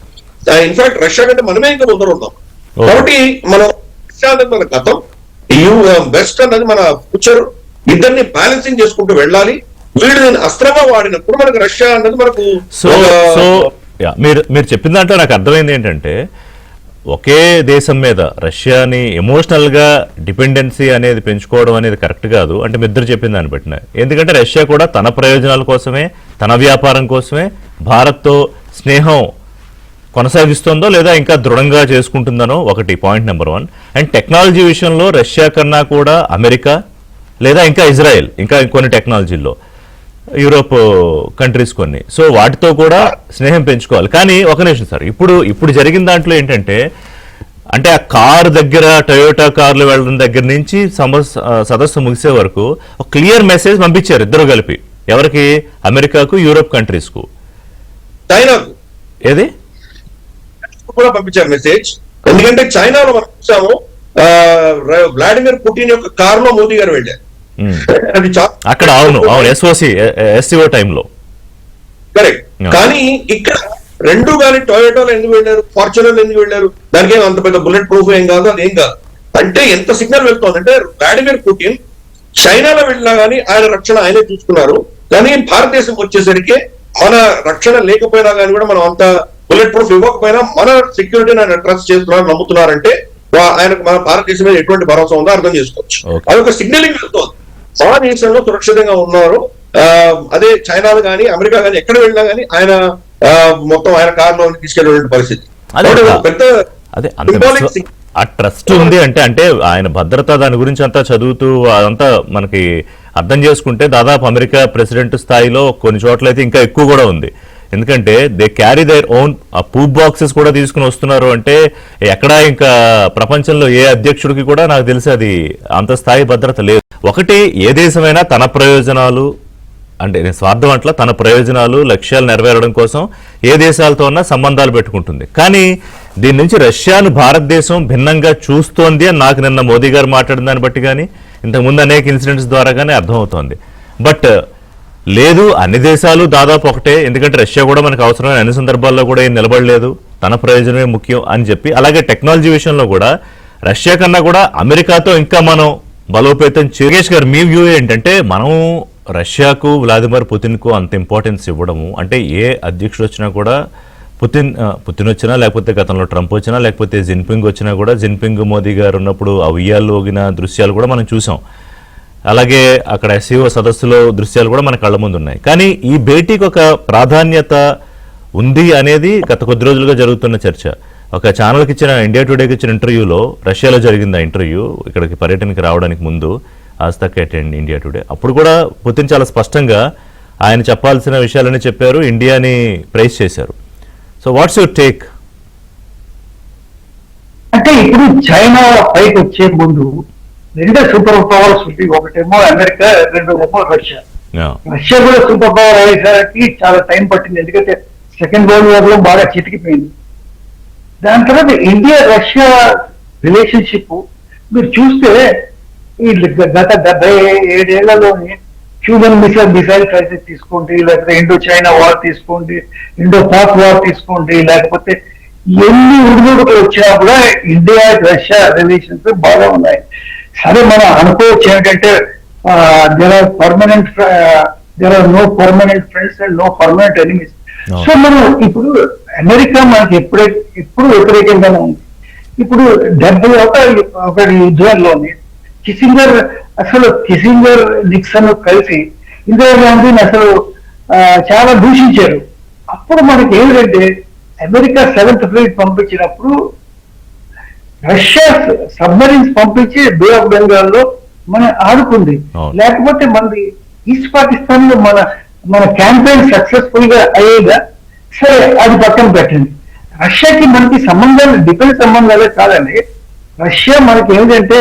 [SPEAKER 3] ఇన్ఫాక్ట్ రష్యా కంటే మనమే ఇంకా ముందర ఉన్నాం. కాబట్టి మనం రష్యా అన్నది మన గతం, వెస్ట్ అన్నది మన ఫ్యూచర్. ఇద్దరిని బ్యాలెన్సింగ్ చేసుకుంటూ వెళ్ళాలి. వీళ్ళు నేను అస్త్రంగా వాడినప్పుడు మనకు రష్యా అన్నది మనకు
[SPEAKER 1] మీరు చెప్పిన దాంట్లో నాకు అర్థమైంది ఏంటంటే, ఒకే దేశం మీద రష్యాని ఎమోషనల్గా డిపెండెన్సీ అనేది పెంచుకోవడం అనేది కరెక్ట్ కాదు అంటే మీ ఇద్దరు చెప్పిన దాన్ని బట్టిన. ఎందుకంటే రష్యా కూడా తన ప్రయోజనాల కోసమే, తన వ్యాపారం కోసమే భారత్తో స్నేహం కొనసాగిస్తుందో లేదా ఇంకా దృఢంగా చేసుకుంటుందనో ఒకటి పాయింట్ నెంబర్ 1. అండ్ టెక్నాలజీ విషయంలో రష్యా కన్నా కూడా అమెరికా లేదా ఇంకా ఇజ్రాయెల్, ఇంకా కొన్ని టెక్నాలజీల్లో యూరోప్ కంట్రీస్ కొన్ని, సో వాటితో కూడా స్నేహం పెంచుకోవాలి. కానీ ఒక నిమిషం సార్, ఇప్పుడు జరిగిన దాంట్లో ఏంటంటే, అంటే ఆ కారు దగ్గర, టొయోటా కార్లు వెళ్ళడం దగ్గర నుంచి సదస్సు ముగిసే వరకు ఒక క్లియర్ మెసేజ్ పంపించారు ఇద్దరు కలిపి. ఎవరికి? అమెరికాకు, యూరోప్ కంట్రీస్కు,
[SPEAKER 3] చైనాకు.
[SPEAKER 1] ఏది
[SPEAKER 3] కూడా పంపించారు మెసేజ్. ఎందుకంటే చైనాలో మనం చూసాము, వ్లాడిమిర్ పుటిన్ యొక్క కారులో మోదీ గారు వెళ్ళారు. అది
[SPEAKER 1] అక్కడ అవును SCO టైంలో
[SPEAKER 3] కరెక్ట్. కానీ ఇక్కడ రెండు కానీ టొయోటోలో ఎందుకు వెళ్ళారు, ఫార్చునర్ ఎందుకు వెళ్ళారు? దానికి అంత పెద్ద బుల్లెట్ ప్రూఫ్ ఏం కాదు, అదేం కాదు. అంటే ఎంత సిగ్నల్ వెళ్తుంది అంటే, వ్లాడిమిర్ పుటిన్ చైనాలో వెళ్ళినా కానీ ఆయన రక్షణ ఆయనే చూసుకున్నారు. కానీ భారతదేశం వచ్చేసరికి మన రక్షణ లేకపోయినా కానీ కూడా మనం అంత బుల్లెట్ ప్రూఫ్ ఇవ్వకపోయినా మన సెక్యూరిటీని ఆయన ట్రస్ట్ చేస్తున్నారు, నమ్ముతున్నారంటే ఆయనకు మన భారతదేశం మీద ఎటువంటి భరోసా ఉందో అర్థం చేసుకోవచ్చు. అదొక సిగ్నలింగ్ వెళ్తుంది. మన దేశంలో సురక్షితంగా ఉన్నారు. అదే చైనాలో కానీ అమెరికా కానీ ఎక్కడ వెళ్ళినా కానీ ఆయన మొత్తం ఆయన కారులో తీసుకెళ్ళే పరిస్థితి.
[SPEAKER 1] అదే ఆ ట్రస్ట్ ఉంది అంటే ఆయన భద్రత దాని గురించి అంతా చదువుతూ అదంతా మనకి అర్థం చేసుకుంటే దాదాపు అమెరికా ప్రెసిడెంట్ స్థాయిలో కొన్ని చోట్లయితే ఇంకా ఎక్కువ కూడా ఉంది. ఎందుకంటే they carry their own poop boxes కూడా తీసుకుని వస్తున్నారు. అంటే ఎక్కడా ఇంకా ప్రపంచంలో ఏ అధ్యక్షుడికి కూడా నాకు తెలిసి అది అంత స్థాయి భద్రత లేదు. ఒకటి, ఏ దేశమైనా తన ప్రయోజనాలు అంటే నేను స్వార్థం అట్లా తన ప్రయోజనాలు లక్ష్యాలు నెరవేరడం కోసం ఏ దేశాలతో ఉన్నా సంబంధాలు పెట్టుకుంటుంది. కానీ దీని నుంచి రష్యాను భారతదేశం భిన్నంగా చూస్తోంది అని నాకు నిన్న మోదీ గారు మాట్లాడిన దాన్ని బట్టి కానీ ఇంతకుముందు అనేక ఇన్సిడెంట్స్ ద్వారా కానీ అర్థమవుతోంది. బట్ లేదు, అన్ని దేశాలు దాదాపు ఒకటే, ఎందుకంటే రష్యా కూడా మనకు అవసరమైన అన్ని సందర్భాల్లో కూడా ఏం నిలబడలేదు, తన ప్రయోజనమే ముఖ్యం అని చెప్పి. అలాగే టెక్నాలజీ విషయంలో కూడా రష్యా కన్నా కూడా అమెరికాతో ఇంకా మనం బలోపేతం. యోగేష్ గారు, మీ వ్యూ ఏంటంటే మనం రష్యాకు వ్లాదిమిర్ పుతిన్కు అంత ఇంపార్టెన్స్ ఇవ్వడము అంటే ఏ అధ్యక్షుడు వచ్చినా కూడా పుతిన్ వచ్చినా లేకపోతే గతంలో ట్రంప్ వచ్చినా లేకపోతే జిన్పింగ్ వచ్చినా కూడా జిన్పింగ్ మోదీ గారు ఉన్నప్పుడు ఆ ఉయ్యాలు ఊగిన దృశ్యాలు కూడా మనం చూసాం. అలాగే అక్కడ ఎస్సీఓ సదస్సులో దృశ్యాలు కూడా మన కళ్ళ ముందు ఉన్నాయి. కానీ ఈ భేటీకి ఒక ప్రాధాన్యత ఉంది అనేది గత కొద్ది రోజులుగా జరుగుతున్న చర్చ. ఒక ఛానల్కి ఇచ్చిన ఇండియా టుడేకి ఇచ్చిన ఇంటర్వ్యూలో, రష్యాలో జరిగింది ఆ ఇంటర్వ్యూ, ఇక్కడికి పర్యటనకి రావడానికి ముందు ఆజ్ తక్ అటెండ్ ఇండియా టుడే, అప్పుడు కూడా పుతిన్ చాలా స్పష్టంగా ఆయన చెప్పాల్సిన విషయాలని చెప్పారు, ఇండియాని ప్రైజ్ చేశారు. So what's your take?
[SPEAKER 4] అంటే ఇప్పుడు చైనా పైకి వచ్చే ముందు రెండే సూపర్ పవర్స్ ఉంది, ఒకటేమో అమెరికా, రెండోదేమో రష్యా. రష్యా కూడా సూపర్ పవర్ అయ్యేసరికి చాలా టైం పట్టింది, ఎందుకంటే సెకండ్ వరల్డ్ వార్ లో బాగా చితికిపోయింది. దాని తర్వాత ఇండియా రష్యా రిలేషన్షిప్ మీరు చూస్తే ఈ గత 77 ఏళ్లలోని క్యూబన్ మిసైల్ క్రైసిస్ తీసుకోండి, లేకపోతే ఇండో చైనా వార్ తీసుకోండి, ఇండో పాక్ వార్ తీసుకోండి, లేకపోతే ఎన్ని ఉడుగుడుకులు వచ్చినా కూడా ఇండియా రష్యా రిలేషన్స్ బాగా ఉన్నాయి. సరే మనం అనుకోవచ్చు ఏంటంటే there are no permanent friends and no permanent enemies. So మనం ఇప్పుడు అమెరికా మనకి ఎప్పుడు వ్యతిరేకంగానే ఉంది. ఇప్పుడు 71 యుద్ధాల్లోని కిసింగర్ నిక్సన్ కలిసి ఇందిరాగాంధీని అసలు చాలా దూషించారు. అప్పుడు మనకి ఏంటంటే అమెరికా 7th ఫ్లీట్ పంపించినప్పుడు రష్యా సబ్మరీన్స్ పంపించి బే ఆఫ్ బెంగాల్ లో మన ఆడుకుంది. లేకపోతే మనది ఈస్ట్ పాకిస్తాన్ లో మన క్యాంపెయిన్ సక్సెస్ఫుల్ గా అయ్యేగా. సరే, అది పక్కన పెట్టండి. రష్యాకి మనకి సంబంధాలు డిఫెన్స్ సంబంధాలే కాదండి. రష్యా మనకి ఏంటంటే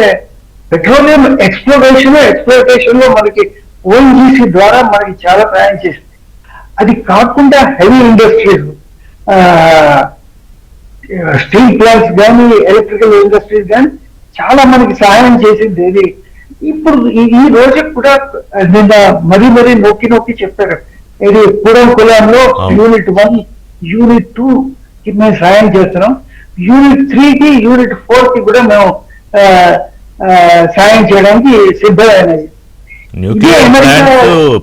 [SPEAKER 4] పెట్రోలియం ఎక్స్ప్లోటేషన్ లో మనకి ఓఎన్జీసీ ద్వారా మనకి చాలా ప్రయాణం చేసింది. అది కాకుండా హెవీ ఇండస్ట్రీస్, స్టీల్ ప్లాంట్స్ కానీ ఎలక్ట్రికల్ ఇండస్ట్రీస్ కానీ చాలా మనకి సహాయం చేసింది. ఇది ఇప్పుడు ఈ రోజు కూడా నిన్న మరీ నొక్కి చెప్పారు, ఇది కులంలో యూనిట్ 1 యూనిట్ 2 కి మేము సహాయం చేస్తున్నాం, యూనిట్ 3 కి యూనిట్ 4 కి కూడా మేము సాయం చేయడానికి సిద్ధమైనది.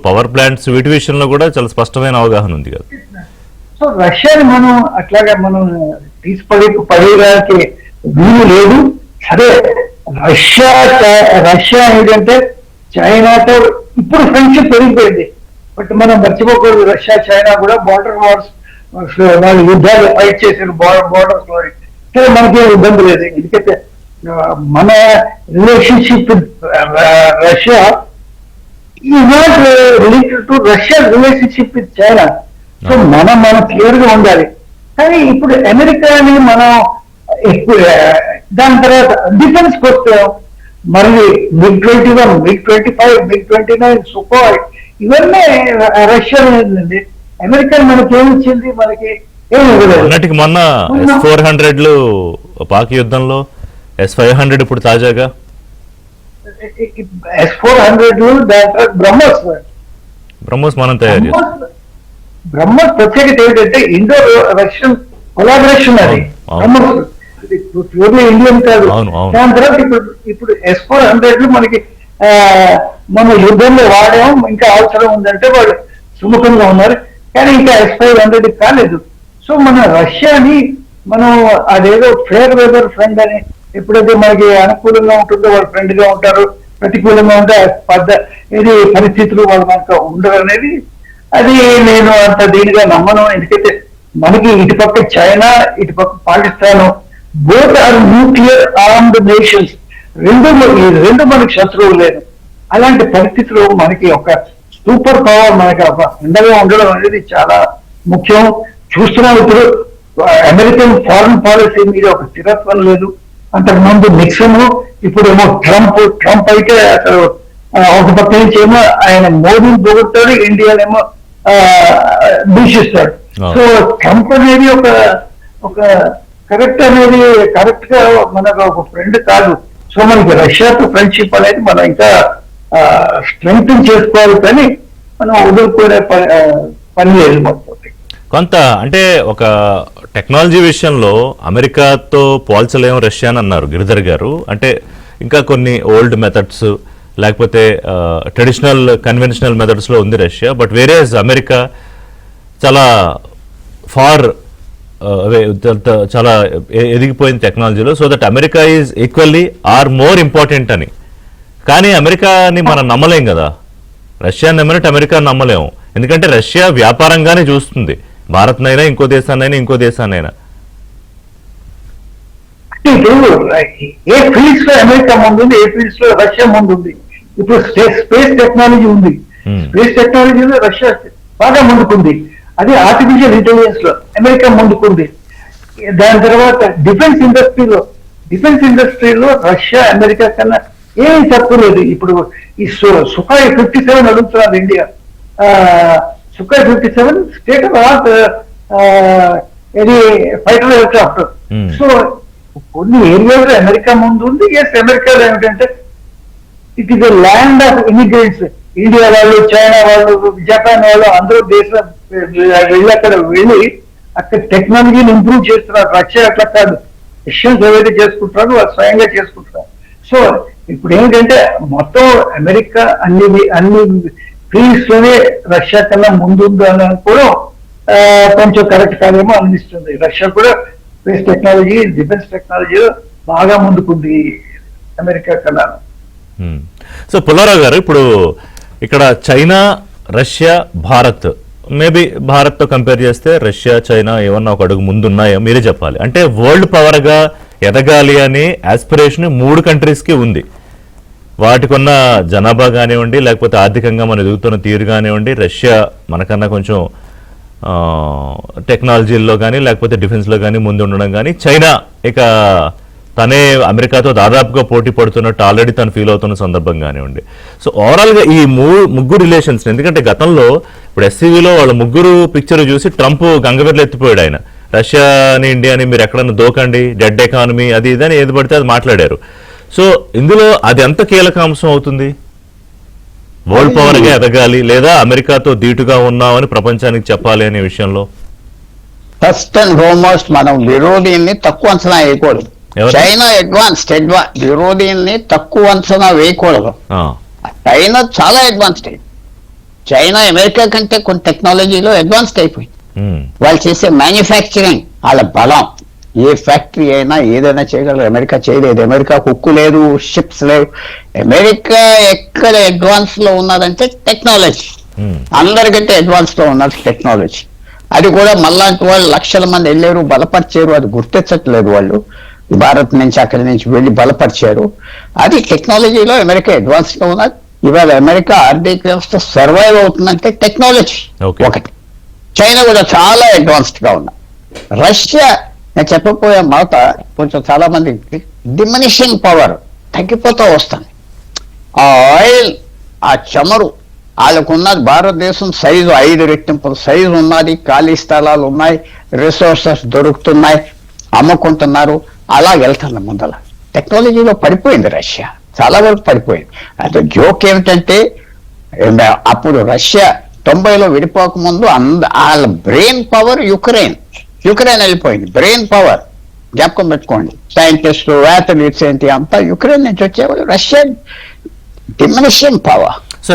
[SPEAKER 1] పవర్ ప్లాంట్స్ వీటి విషయంలో కూడా చాలా స్పష్టమైన అవగాహన ఉంది కదా.
[SPEAKER 4] సో రష్యాని మనం అట్లాగా మనం పడేయడానికి వీలు లేదు. సరే, రష్యా ఏంటంటే చైనాతో ఇప్పుడు ఫ్రెండ్షిప్ పెరిగిపోయింది. బట్ మనం మర్చిపోకూడదు, రష్యా చైనా కూడా బార్డర్ వార్స్ వాళ్ళు యుద్ధాలు ఫైట్ చేసిన బార్డర్స్ లో. సరే, మనకి ఇబ్బంది లేదు, ఎందుకంటే మన relationship Russia is not linked to Russia relationship with China. So మనం క్లియర్ గా ఉండాలి. కానీ ఇప్పుడు అమెరికాని మనం ఎక్కువ దాని తర్వాత డిఫెన్స్ వస్తాం, మరి MiG-21, MiG-25, MiG-29, సుఖోయ్ ఇవన్నీ రష్యా ఉందండి. అమెరికా మనకి ఏమిచ్చింది? మనకి ఏమి ఇవ్వలేదు.
[SPEAKER 1] మొన్న S-400 పాక్ యుద్ధంలో, S-500 ఇప్పుడు తాజాగా
[SPEAKER 4] S-400 దాని తర్వాత
[SPEAKER 1] బ్రహ్మోస్ మనం తయారు చేస్తాం.
[SPEAKER 4] బ్రహ్మోస్ ప్రత్యేకత ఏంటంటే ఇండో రష్యన్ కొలాబరేషన్. అది బ్రహ్మోస్ ప్యూర్లీ ఇండియన్ కాదు. దాని తర్వాత ఇప్పుడు S-400 మనకి మన యుద్ధంలో వాడాం, ఇంకా అవసరం ఉందంటే వాళ్ళు సుముఖంగా ఉన్నారు. కానీ ఇంకా S-500 కాలేదు. సో మన రష్యాని మనం అదేదో ఫేర్ వెదర్ ఫ్రెండ్ అని, ఎప్పుడైతే మనకి అనుకూలంగా ఉంటుందో వాళ్ళు ఫ్రెండ్ గా ఉంటారు, ప్రతికూలంగా ఉంటే ఇది పరిస్థితులు వాళ్ళు మనకు ఉండరు అనేది అది నేను అంత దీనిగా నమ్మను. ఎందుకంటే మనకి ఇటుపక్క చైనా, ఇటుపక్క Pakistan, both are nuclear armed nations. రెండు మనకి శత్రువులు లేదు. అలాంటి పరిస్థితుల్లో మనకి ఒక సూపర్ పవర్ మనకి అండగా ఉండడం అనేది చాలా ముఖ్యం. చూస్తున్నాం ఇప్పుడు అమెరికన్ ఫారెన్ పాలసీ మీద ఒక స్థిరత్వం లేదు. అంతకుముందు నిక్సన్, ఇప్పుడేమో ట్రంప్ అయితే అసలు ఒక పక్క నుంచి ఏమో ఆయన మోదీని పొగుడతాడు, ఇండియానేమో దూషిస్తాడు. సో ట్రంప్ అనేది ఒక కరెక్ట్ అనేది కరెక్ట్ గా మనకు ఒక ఫ్రెండ్ కాదు. సో మనకి రష్యాతో ఫ్రెండ్షిప్ అనేది మనం ఇంకా స్ట్రెంగ్ చేసుకోవాలి, కానీ మనం వదులుకునే పని లేదు మొత్తం.
[SPEAKER 1] కొంత అంటే ఒక టెక్నాలజీ విషయంలో అమెరికాతో పోల్చలేము రష్యా అని అన్నారు గిరిధర్ గారు. అంటే ఇంకా కొన్ని ఓల్డ్ మెథడ్స్ లేకపోతే ట్రెడిషనల్ కన్వెన్షనల్ మెథడ్స్లో ఉంది రష్యా. బట్ వేరేస్ అమెరికా చాలా ఫార్ చాలా ఎదిగిపోయింది టెక్నాలజీలో. So that America is equally or more important అని. కానీ అమెరికాని మనం నమ్మలేం కదా, రష్యాని నమ్మినట్టు అమెరికాని నమ్మలేము. ఎందుకంటే రష్యా వ్యాపారంగానే చూస్తుంది, భారత్నైనా ఇంకో దేశాన్నైనా ఇంకో దేశాన్నైనా.
[SPEAKER 4] ఇప్పుడు ఏ ఫీల్డ్స్ లో అమెరికా ముందుంది, ఏ ఫీల్డ్స్ లో రష్యా ముందుంది. ఇప్పుడు స్పేస్ టెక్నాలజీ ఉంది, స్పేస్ టెక్నాలజీలో రష్యా బాగా ముందుకుంది. అది ఆర్టిఫిషియల్ ఇంటెలిజెన్స్ లో అమెరికా ముందుకుంది. దాని తర్వాత డిఫెన్స్ ఇండస్ట్రీలో రష్యా అమెరికా కన్నా ఏమీ తక్కువ లేదు. ఇప్పుడు ఈ సుఖాయ్ 57 అడుగుతున్నారు ఇండియా. సుఖాయ్ 57 స్టేట్ ఆఫ్ ఆర్ట్ ఇది ఫైటర్ ఎయిర్క్రాఫ్ట్. సో కొన్ని ఏరియాలో అమెరికా ముందు ఉంది. ఎస్, అమెరికాలో ఏమిటంటే it is a land of immigrants. India వాళ్ళు, చైనా వాళ్ళు, జపాన్ వాళ్ళు అందరూ దేశం వెళ్ళి అక్కడ వెళ్ళి అక్కడ టెక్నాలజీని ఇంప్రూవ్ చేస్తున్నారు. రష్యా అట్లా కాదు, రష్యన్స్ ఏవైతే చేసుకుంటున్నారు వాళ్ళు స్వయంగా చేసుకుంటున్నారు. సో ఇప్పుడు ఏంటంటే మొత్తం అమెరికా అన్ని ఫీల్డ్స్ లోనే రష్యా కన్నా ముందుంది అని కూడా కొంచెం కరెక్ట్ కాదేమో అనిపిస్తుంది. రష్యా కూడా స్పేస్ టెక్నాలజీ, డిఫెన్స్ టెక్నాలజీలో బాగా ముందుకుంది అమెరికా కన్నా.
[SPEAKER 1] సో పుల్లారావు గారు, ఇప్పుడు ఇక్కడ చైనా, రష్యా, భారత్, మేబీ భారత్తో కంపేర్ చేస్తే రష్యా, చైనా ఏమన్నా ఒక అడుగు ముందున్నాయో మీరే చెప్పాలి. అంటే వరల్డ్ పవర్గా ఎదగాలి అనే ఆస్పిరేషన్ 3 కంట్రీస్కి ఉంది. వాటికున్న జనాభా కానివ్వండి, లేకపోతే ఆర్థికంగా మనం ఎదుగుతున్న తీరు కానివ్వండి, రష్యా మనకన్నా కొంచెం టెక్నాలజీల్లో కానీ లేకపోతే డిఫెన్స్లో కానీ ముందు ఉండడం కానీ, చైనా ఇక తనే అమెరికాతో దాదాపుగా పోటీ పడుతున్నట్టు ఆల్రెడీ తను ఫీల్ అవుతున్న సందర్భం కానివ్వండి. సో ఓవరాల్గా ఈ ముగ్గురు రిలేషన్స్, ఎందుకంటే గతంలో ఇప్పుడు ఎస్సీవీలో వాళ్ళ ముగ్గురు పిక్చర్ చూసి ట్రంప్ గంగవెర్లు ఎత్తిపోయాడు. ఆయన రష్యాని, ఇండియాని మీరు ఎక్కడన్నా దోకండి, డెడ్ ఎకానమీ, అది ఇదని ఏది పడితే అది మాట్లాడారు. సో ఇందులో అది ఎంత కీలక అంశం అవుతుంది? వరల్డ్ పవర్గా ఎదగాలి లేదా అమెరికాతో ధీటుగా ఉన్నామని ప్రపంచానికి చెప్పాలి అనే విషయంలో
[SPEAKER 2] ఫస్ట్ అండ్ ఫార్మోస్ట్ మనం విరోధిని తక్కువ అంచనా వేయకూడదు. చైనా అడ్వాన్స్డ్ విరోధిని తక్కువ అంచనా వేయకూడదు. చైనా చాలా అడ్వాన్స్డ్ అయింది. చైనా అమెరికా కంటే కొన్ని టెక్నాలజీలో అడ్వాన్స్డ్ అయిపోయింది. వాళ్ళు చేసే మ్యానుఫ్యాక్చరింగ్, వాళ్ళ బలం, ఏ ఫ్యాక్టరీ అయినా ఏదైనా చేయగలరు. అమెరికా చేయలేదు. అమెరికా హుక్కు లేదు, షిప్స్ లేవు. అమెరికా ఎక్కడ అడ్వాన్స్ లో ఉన్నదంటే టెక్నాలజీ, అందరికంటే అడ్వాన్స్ లో ఉన్నది టెక్నాలజీ. అది కూడా మళ్ళాంటి వాళ్ళు లక్షల మంది వెళ్ళారు, బలపరిచారు. అది గుర్తించట్లేదు వాళ్ళు. భారత్ నుంచి అక్కడి నుంచి వెళ్ళి బలపరిచారు. అది టెక్నాలజీలో అమెరికా అడ్వాన్స్ గా ఉన్నది. ఇవాళ అమెరికా ఆర్థిక వ్యవస్థ సర్వైవ్ అవుతుందంటే టెక్నాలజీ ఒకటి. చైనా కూడా చాలా అడ్వాన్స్డ్ గా ఉన్నది. రష్యా, నేను చెప్పబోయే మాట కొంచెం చాలా మందికి డిమినిషింగ్ పవర్ తగ్గిపోతూ వస్తుంది. ఆ ఆయిల్, ఆ చమురు వాళ్ళకున్నది. భారతదేశం సైజు 5 రెట్టింపుల సైజు ఉన్నది. ఖాళీ స్థలాలు ఉన్నాయి, రిసోర్సెస్ దొరుకుతున్నాయి, అమ్ముకుంటున్నారు. అలా వెళ్తుంది ముందల. టెక్నాలజీలో పడిపోయింది రష్యా, చాలా వరకు పడిపోయింది. అయితే జోక్ ఏమిటంటే అప్పుడు రష్యా 90లో విడిపోక ముందు వాళ్ళ బ్రెయిన్ పవర్ యుక్రెయిన్ వెళ్ళిపోయింది. బ్రెయిన్ పవర్ జ్ఞాపకం పెట్టుకోండి. సైంటిస్టులు, అథ్లీట్స్ ఏంటి అంతా యుక్రెయిన్ నుంచి వచ్చేవాళ్ళు. Russia diminishing power.
[SPEAKER 1] So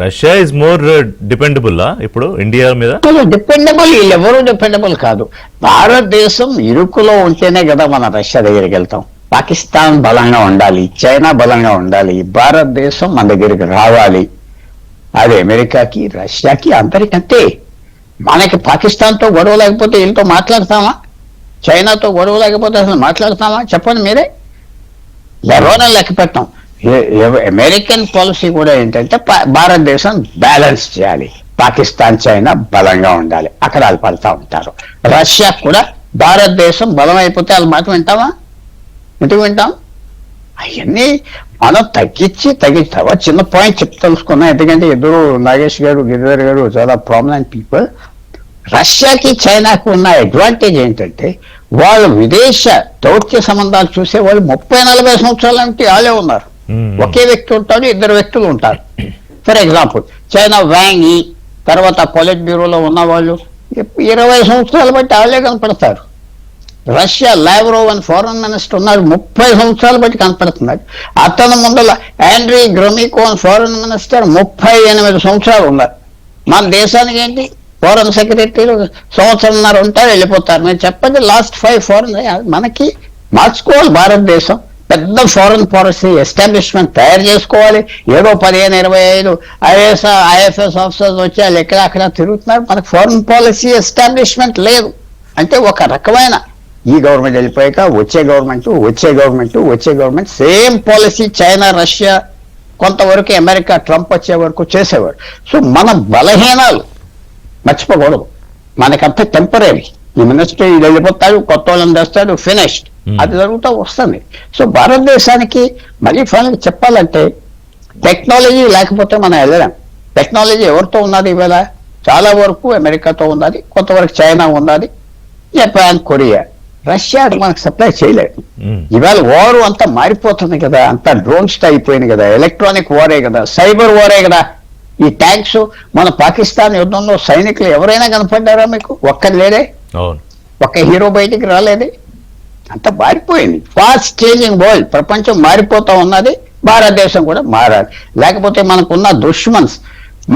[SPEAKER 1] Russia is more dependable ఇప్పుడు ఇండియా మీద.
[SPEAKER 2] డిపెండబుల్, వీళ్ళెవరూ డిపెండబుల్ కాదు. భారతదేశం ఇరుకులో ఉంటేనే కదా మనం రష్యా దగ్గరికి వెళ్తాం. పాకిస్తాన్ బలంగా ఉండాలి, చైనా బలంగా ఉండాలి, భారతదేశం మన దగ్గరికి రావాలి. అది అమెరికాకి, రష్యాకి, అందరికంటే. మనకి పాకిస్తాన్తో గొడవ లేకపోతే వీళ్ళతో మాట్లాడతామా? చైనాతో గొడవ లేకపోతే అసలు మాట్లాడతామా? చెప్పండి మీరే. ఎవరైనా లెక్క పెట్టాం. అమెరికన్ పాలసీ కూడా ఏంటంటే భారతదేశం బ్యాలెన్స్ చేయాలి. పాకిస్తాన్, చైనా బలంగా ఉండాలి, అక్కడ వాళ్ళు పడతా ఉంటారు. రష్యా కూడా భారతదేశం బలం అయిపోతే వాళ్ళ మాట వింటామా? ఎందుకు వింటాం? అవన్నీ మనం తగ్గిస్తావా. చిన్న పాయింట్ తెలుసుకున్నాం, ఎందుకంటే ఇద్దరు నాగేష్ గారు గిరిధర్ గారు చాలా ప్రామినెంట్ పీపుల్. రష్యాకి చైనాకి ఉన్న అడ్వాంటేజ్ ఏంటంటే వాళ్ళు విదేశ దౌత్య సంబంధాలు చూసే వాళ్ళు 30-40 సంవత్సరాల నుంచి వాళ్ళే ఉన్నారు. ఒకే వ్యక్తి ఉంటాడు, ఇద్దరు వ్యక్తులు ఉంటారు. ఫర్ ఎగ్జాంపుల్ చైనా వ్యాంగ్ ఈ తర్వాత పొలిట్ బ్యూరోలో ఉన్న వాళ్ళు 20 సంవత్సరాలు బట్టి వాళ్ళే కనపడతారు. రష్యా లావ్రోవ్ అని ఫారెన్ మినిస్టర్ ఉన్నారు, 30 సంవత్సరాలు బట్టి కనపడుతున్నాడు. అతను ముందర ఆండ్రీ గ్రోమికో అని ఫారెన్ మినిస్టర్ 38 సంవత్సరాలు ఉన్నారు. మన దేశానికి ఏంటి ఫారెన్ సెక్రటరీలు సంవత్సరంన్నర ఉంటారు, వెళ్ళిపోతారు. నేను చెప్పండి లాస్ట్ 5 ఫారెన్ మనకి మార్చుకోవాలి. భారతదేశం పెద్ద ఫారెన్ పాలసీ ఎస్టాబ్లిష్మెంట్ తయారు చేసుకోవాలి. ఏదో 15-25 ఐఎఫ్ఎస్ ఆఫీసర్స్ వచ్చి వాళ్ళు ఎక్కడక్కడ తిరుగుతున్నారు. మనకు ఫారెన్ పాలసీ ఎస్టాబ్లిష్మెంట్ లేదు. అంటే ఒక రకమైన ఈ గవర్నమెంట్ వెళ్ళిపోయాక వచ్చే government same policy China, Russia, కొంతవరకు అమెరికా ట్రంప్ వచ్చే వరకు చేసేవారు. సో మన బలహీనాలు మర్చిపోకూడదు. మనకంత టెంపరీ. ఈ మినిస్టర్ వెళ్ళిపోతాడు, కొత్త వాళ్ళని తెస్తాడు, ఫినిష్డ్. అది జరుగుతూ వస్తుంది. సో భారతదేశానికి మళ్ళీ ఫైనల్ చెప్పాలంటే టెక్నాలజీ లేకపోతే మనం వెళ్ళలేం. టెక్నాలజీ ఎవరితో ఉన్నది ఇవాళ? చాలా వరకు అమెరికాతో ఉన్నది, కొంతవరకు చైనా ఉన్నది, జపాన్, కొరియా. రష్యా మనకు సప్లై చేయలేదు. ఇవాళ వారు అంతా మారిపోతుంది కదా, అంతా డ్రోన్స్ అయిపోయింది కదా, ఎలక్ట్రానిక్ వారే కదా, సైబర్ వారే కదా. ఈ ట్యాంక్స్ మన పాకిస్తాన్ యుద్ధంలో సైనికులు ఎవరైనా కనపడ్డారా మీకు? ఒక్కరు లేడే, ఒక్క హీరో బయటికి రాలేదే. అంత మారిపోయింది. ఫాస్ట్ చేంజింగ్ వరల్డ్, ప్రపంచం మారిపోతా ఉన్నది. భారతదేశం కూడా మారాలి. లేకపోతే మనకున్న దుష్మన్స్,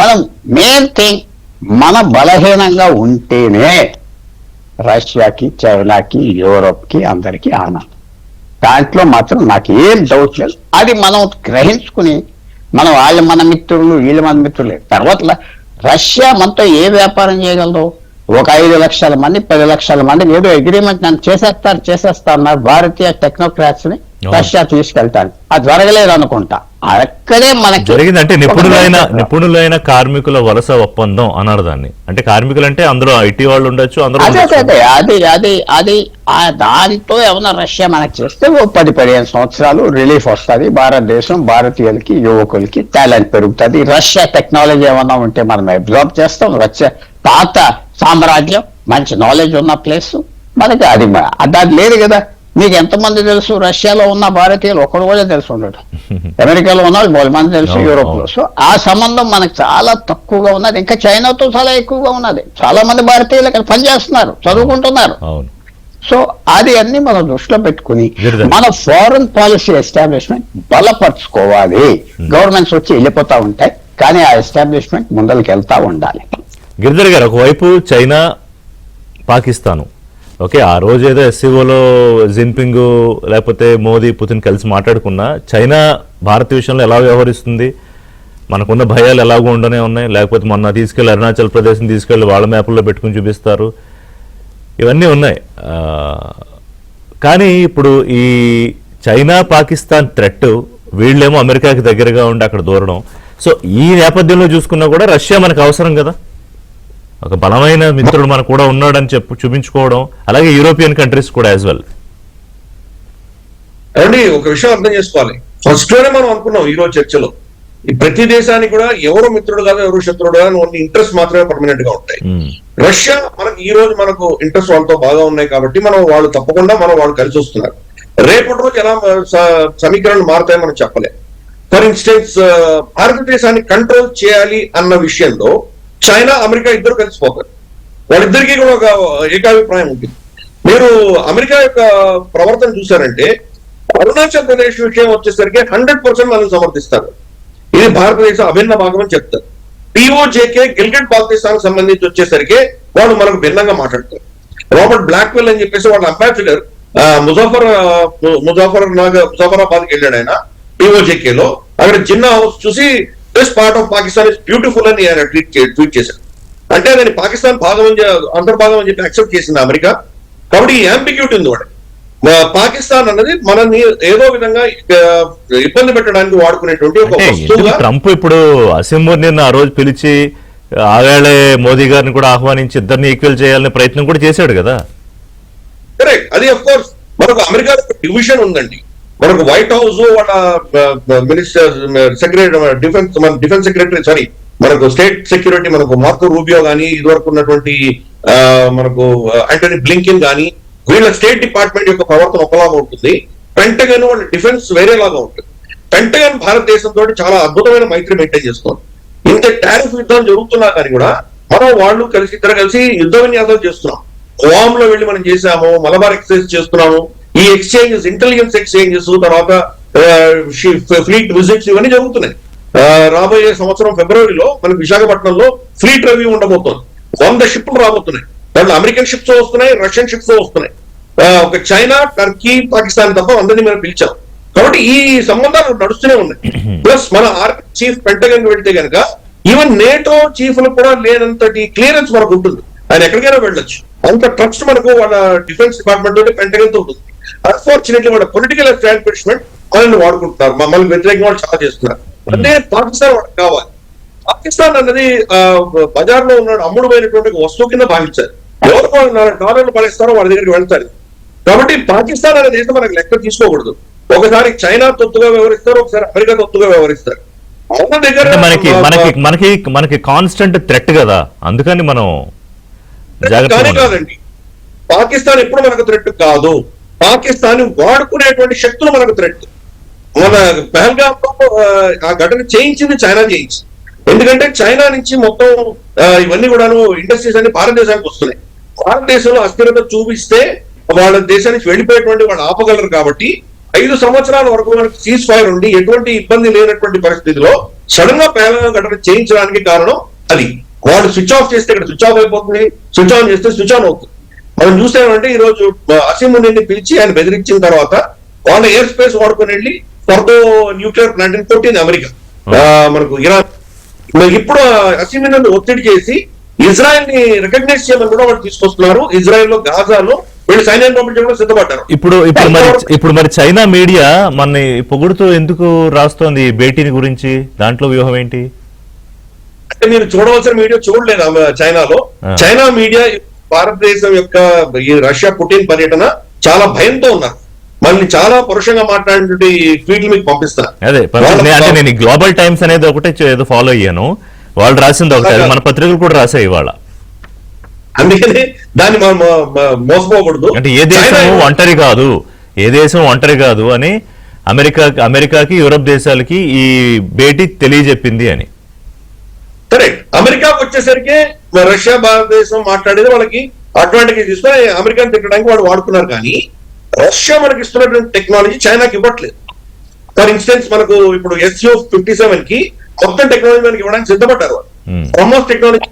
[SPEAKER 2] మనం మెయిన్ థింగ్ మన బలహీనంగా ఉంటేనే రష్యాకి, చైనాకి, యూరోప్కి అందరికీ ఆనందం. దాంట్లో మాత్రం నాకు ఏం డౌట్ లేదు. అది మనం గ్రహించుకుని మనం వాళ్ళు మన మిత్రులు, వీళ్ళు మన మిత్రులే. తర్వాత రష్యా మనతో ఏ వ్యాపారం చేయగలదు? ఒక 5 లక్షల మంది, 10 లక్షల మంది ఏదో అగ్రిమెంట్ నన్ను చేసేస్తా అన్నారు భారతీయ టెక్నోక్రాట్స్ ని రష్యా తీసుకెళ్తాను. అది జరగలేదు అనుకుంటా. అక్కడే మనకి
[SPEAKER 1] జరిగింది. అంటే నిపుణులైన కార్మికుల వలస ఒప్పందం అన్నారు దాన్ని. అంటే కార్మికులు అంటే అందులో ఐటీ వాళ్ళు ఉండొచ్చు, అందరూ
[SPEAKER 2] అది దాంతో ఏమన్నా రష్యా మనకి చేస్తే 10-15 సంవత్సరాలు రిలీఫ్ వస్తుంది. భారతదేశం, భారతీయులకి, యువకులకి టాలెంట్ పెరుగుతుంది. రష్యా టెక్నాలజీ ఏమన్నా ఉంటే మనం అబ్జార్బ్ చేస్తాం. రష్యా పాత సామ్రాజ్యం, మంచి నాలెడ్జ్ ఉన్న ప్లేస్ మనకి. అది లేదు కదా. మీకు ఎంతమంది తెలుసు రష్యాలో ఉన్న భారతీయులు? ఒకరు కూడా తెలుసు ఉండడు. అమెరికాలో ఉన్న వాళ్ళు 10 మంది తెలుసు, యూరోప్ లో. సో ఆ సంబంధం మనకు చాలా తక్కువగా ఉన్నది. ఇంకా చైనాతో చాలా ఎక్కువగా ఉన్నది. చాలా మంది భారతీయులు ఇక్కడ పనిచేస్తున్నారు, చదువుకుంటున్నారు. సో అది అన్ని మనం దృష్టిలో పెట్టుకుని మన ఫారెన్ పాలసీ ఎస్టాబ్లిష్మెంట్ బలపరుచుకోవాలి. గవర్నమెంట్స్ వచ్చి వెళ్ళిపోతా ఉంటాయి, కానీ ఆ ఎస్టాబ్లిష్మెంట్ ముందరికి వెళ్తా ఉండాలి.
[SPEAKER 1] గిరిధర్ గారు, ఒకవైపు చైనా, పాకిస్తాను, ఓకే, ఆ రోజు ఏదో ఎస్సీఓలో జిన్పింగ్ లేకపోతే మోదీ, పుతిన్ కలిసి మాట్లాడుకున్నా చైనా భారత విషయంలో ఎలా వ్యవహరిస్తుంది, మనకున్న భయాలు ఎలాగో ఉండనే ఉన్నాయి. లేకపోతే మొన్న తీసుకెళ్లి అరుణాచల్ ప్రదేశ్ని తీసుకెళ్లి వాళ్ళ మ్యాప్ల్లో పెట్టుకుని చూపిస్తారు, ఇవన్నీ ఉన్నాయి. కానీ ఇప్పుడు ఈ చైనా, పాకిస్తాన్ థ్రెట్, వీళ్ళేమో అమెరికాకి దగ్గరగా ఉండి అక్కడ దూరడం. సో ఈ నేపథ్యంలో చూసుకున్నా కూడా రష్యా మనకు అవసరం కదా, ఒక బలమైన మిత్రుడు మనకు కూడా ఉన్నాడని చూపించుకోవడం. అలాగే యూరోపియన్ కంట్రీస్ కూడా యాజ్ వెల్.
[SPEAKER 3] అండి ఒక విషయం అర్థం చేసుకోవాలి. ఫస్ట్ లోనే మనం అనుకున్నాం ఈ రోజు చర్చలో, ఈ ప్రతి దేశానికి కూడా ఎవరు మిత్రుడు కాదు, ఎవరు శత్రుడు కాదు, ఓన్లీ ఇంట్రెస్ట్ మాత్రమే పర్మనెంట్ గా ఉంటాయి. రష్యా మనకు ఈ రోజు మనకు ఇంట్రెస్ట్ వాళ్ళతో బాగా ఉన్నాయి కాబట్టి వాళ్ళు తప్పకుండా వాళ్ళు కలిసి వస్తున్నారు. రేపటి రోజు ఎలా సమీకరణలు మారుతాయో మనం చెప్పలేం. ఫర్ ఇన్స్టెన్స్ భారతదేశాన్ని కంట్రోల్ చేయాలి అన్న విషయంలో చైనా, అమెరికా ఇద్దరు కలిసిపోతారు. వాళ్ళిద్దరికీ కూడా ఒక ఏకాభిప్రాయం ఉంటుంది. మీరు అమెరికా యొక్క ప్రవర్తన చూసారంటే అరుణాచల్ ప్రదేశ్ విషయం వచ్చేసరికి 100% వాళ్ళని సమర్థిస్తారు. ఇది భారతదేశం అభిన్న భాగం అని చెప్తారు. పిఓజేకే గిల్గిట్ బాల్టిస్తాన్ సంబంధించి వచ్చేసరికి వాళ్ళు మనకు భిన్నంగా మాట్లాడతారు. రాబర్ట్ బ్లాక్వెల్ అని చెప్పేసి వాళ్ళ అంబాసిడర్ ముజాఫరాబాద్కి వెళ్ళాడు ఆయన పిఓజేకేలో. అక్కడ జిన్నా హౌస్ చూసి this part of Pakistan is beautiful అని ఆయన ట్వీట్ చేశారు. అంటే దాన్ని పాకిస్తాన్ అంతర్భాగం అని చెప్పి యాక్సెప్ట్ చేసింది అమెరికా. కాబట్టి ఈ అంబిగ్యూటీ ఉంది. వాడు పాకిస్తాన్ అన్నది మనల్ని ఏదో విధంగా ఇబ్బంది పెట్టడానికి వాడుకునేటువంటి ఒక వస్తువుగా.
[SPEAKER 1] ట్రంప్ ఇప్పుడు అసెంబ్లీని ఆ రోజు పిలిచి ఆవేళే మోదీ గారిని కూడా ఆహ్వానించి ఇద్దరిని ఈక్వల్ చేయాలనే ప్రయత్నం కూడా చేశాడు కదా.
[SPEAKER 3] కరెక్ట్. అది అఫ్ కోర్స్ మనకు అమెరికా డివిజన్ ఉందండి. మనకు వైట్ హౌస్ వాళ్ళ minister secretary defence secretary sorry మనకు స్టేట్ సెక్యూరిటీ మనకు మార్కో రూబియో గానీ ఇదివరకు ఉన్నటువంటి మనకు ఆంటనీ బ్లింకెన్ గానీ వీళ్ళ స్టేట్ డిపార్ట్మెంట్ యొక్క ప్రవర్తన ఒకలాగా ఉంటుంది. పెంటగన్ వాళ్ళ డిఫెన్స్ వేరేలాగా ఉంటుంది. పెంటగన్ భారతదేశంతో చాలా అద్భుతమైన మైత్రి మెయింటైన్ చేస్తుంది. ఇంత టారిఫ్ యుద్ధాలు జరుగుతున్నా కానీ కూడా మనం వాళ్ళు ఇద్దరు కలిసి యుద్ధ విన్యాసాలు చేస్తున్నాం. హోమ్ లో వెళ్ళి మనం చేసాము, మలబార్ ఎక్సైజ్ చేస్తున్నాము. ఈ ఎక్స్చేంజెస్ ఇంటెలిజెన్స్ ఎక్స్చేంజెస్ తర్వాత ఫ్లీట్ విజిట్స్ ఇవన్నీ జరుగుతున్నాయి. రాబోయే సంవత్సరం ఫిబ్రవరిలో మనకి విశాఖపట్నంలో ఫ్లీట్ రివ్యూ ఉండబోతోంది. 100 షిప్లు రాబోతున్నాయి. దాంట్లో అమెరికన్ షిప్స్ వస్తున్నాయి, రష్యన్ షిప్స్ వస్తున్నాయి. ఒక చైనా, టర్కీ, పాకిస్తాన్ తప్ప అందరినీ మనం పిలిచాం. కాబట్టి ఈ సంబంధాలు నడుస్తూనే ఉన్నాయి. ప్లస్ మన ఆర్మీ చీఫ్ పెంటగన్ వెళ్తే కనుక ఈవెన్ నేటో చీఫ్లు కూడా లేనంతటి క్లియరెన్స్ మనకు ఉంటుంది. ఆయన ఎక్కడికైనా వెళ్ళొచ్చు. అంత ట్రస్ట్ మనకు వాళ్ళ డిఫెన్స్ డిపార్ట్మెంట్ తోటి పెంటగన్ తో ఉంటుంది. అన్ఫార్చునేట్లీ వాళ్ళ పొలిటికల్ ఎస్టాబ్లిష్మెంట్ మనల్ని వాడుకుంటున్నారు, మమ్మల్ని వ్యతిరేకంగా వాళ్ళు చాలా చేస్తున్నారు. అంటే పాకిస్తాన్ వాళ్ళకి కావాలి. పాకిస్తాన్ అన్నది బజార్లో ఉన్న అమ్ముడుపోయినటువంటి వస్తువు కింద భావించారు. ఎవరు $4 పడేస్తారో వాళ్ళ దగ్గరికి వెళ్తారు. కాబట్టి పాకిస్తాన్ అనే దేశం మనకు లెక్క తీసుకోకూడదు. ఒకసారి చైనా తొత్తుగా వ్యవహరిస్తారు, ఒకసారి అమెరికా తొత్తుగా వ్యవహరిస్తారు. మన దగ్గర
[SPEAKER 1] మనకి కాన్స్టెంట్ థ్రెట్ కదా, అందుకని మనం
[SPEAKER 3] కానీ కాదండి. పాకిస్తాన్ ఎప్పుడు మనకు థ్రెట్ కాదు. పాకిస్తాన్ వాడుకునేటువంటి శక్తులు మనకు థ్రెట్. మన పహల్గామ్ ఆ ఘటన చేయించింది చైనా చేయించింది. ఎందుకంటే చైనా నుంచి మొత్తం ఇవన్నీ కూడాను ఇండస్ట్రీస్ అన్ని భారతదేశానికి వస్తున్నాయి. భారతదేశంలో అస్థిరత చూపిస్తే వాళ్ళ దేశం నుంచి వెళ్ళిపోయేటువంటి వాళ్ళు ఆపగలరు. కాబట్టి 5 సంవత్సరాల వరకు మనకు సీజ్ ఫైర్ ఉండి ఎటువంటి ఇబ్బంది లేనటువంటి పరిస్థితిలో సడన్ గా పహల్గామ్ ఘటన చేయించడానికి కారణం అది. వాళ్ళు స్విచ్ ఆఫ్ చేస్తే ఇక్కడ స్విచ్ ఆఫ్ అయిపోతుంది, స్విచ్ ఆన్ చేస్తే స్విచ్ ఆన్ అవుతుంది. మనం చూసామంటే ఈ రోజు అసీముద్దీన్ని పిలిచి ఆయన బెదిరించిన తర్వాత వాళ్ళ ఎయిర్ స్పేస్ వాడుకొని వెళ్ళి ఫర్దో న్యూక్లియర్ ప్లాంట్ ని కొట్టింది అమెరికా. మనకు ఇరాన్ ఇప్పుడు అసీముద్దీన్ని ఒత్తిడి చేసి ఇజ్రాయెల్ ని రికగ్నైజ్ చేయమని కూడా వాళ్ళు తీసుకొస్తున్నారు. ఇజ్రాయెల్ లో గాజాలో వీళ్ళు సైన్యం పంపించడం సిద్ధపడ్డారు.
[SPEAKER 1] ఇప్పుడు మరి చైనా మీడియా మన పొగుడుతూ ఎందుకు రాస్తోంది భేటీని గురించి? దాంట్లో వ్యూహం ఏంటి?
[SPEAKER 3] అంటే మీరు చూడవలసిన మీడియా చూడలేదు చైనాలో. చైనా మీడియా భారతదేశం యొక్క ఈ రష్యా పుటిన్ పర్యటన చాలా భయంతో ఉన్నారు. మళ్ళీ చాలా పరుషంగా మాట్లాడినటువంటి ట్వీట్లు మీకు పంపిస్తారు.
[SPEAKER 1] అదే అంటే నేను గ్లోబల్ టైమ్స్ అనేది ఒకటే ఏదో ఫాలో అయ్యాను, వాళ్ళు రాసింది ఒకటి, మన పత్రికలు కూడా రాసాయి ఇవాళ.
[SPEAKER 3] అందుకని దాన్ని మనం మోసపోకూడదు.
[SPEAKER 1] అంటే ఏ దేశం ఒంటరి కాదు అని అమెరికాకి యూరప్ దేశాలకి ఈ భేటీ తెలియజెప్పింది అని.
[SPEAKER 3] కరెక్ట్. అమెరికాకు వచ్చేసరికి రష్యా భారతదేశం మాట్లాడేది వాళ్ళకి అడ్వాంటేజ్ తీసుకొని అమెరికాని తిట్టడానికి వాళ్ళు వాడుకున్నారు. కానీ రష్యా మనకి ఇస్తున్నటువంటి టెక్నాలజీ చైనాకి ఇవ్వట్లేదు. ఫర్ ఇన్స్టెన్స్ మనకు ఇప్పుడు SU-57 కి మొత్తం టెక్నాలజీ మనకి ఇవ్వడానికి సిద్ధపడ్డారు వాళ్ళు. బ్రహ్మోస్ టెక్నాలజీ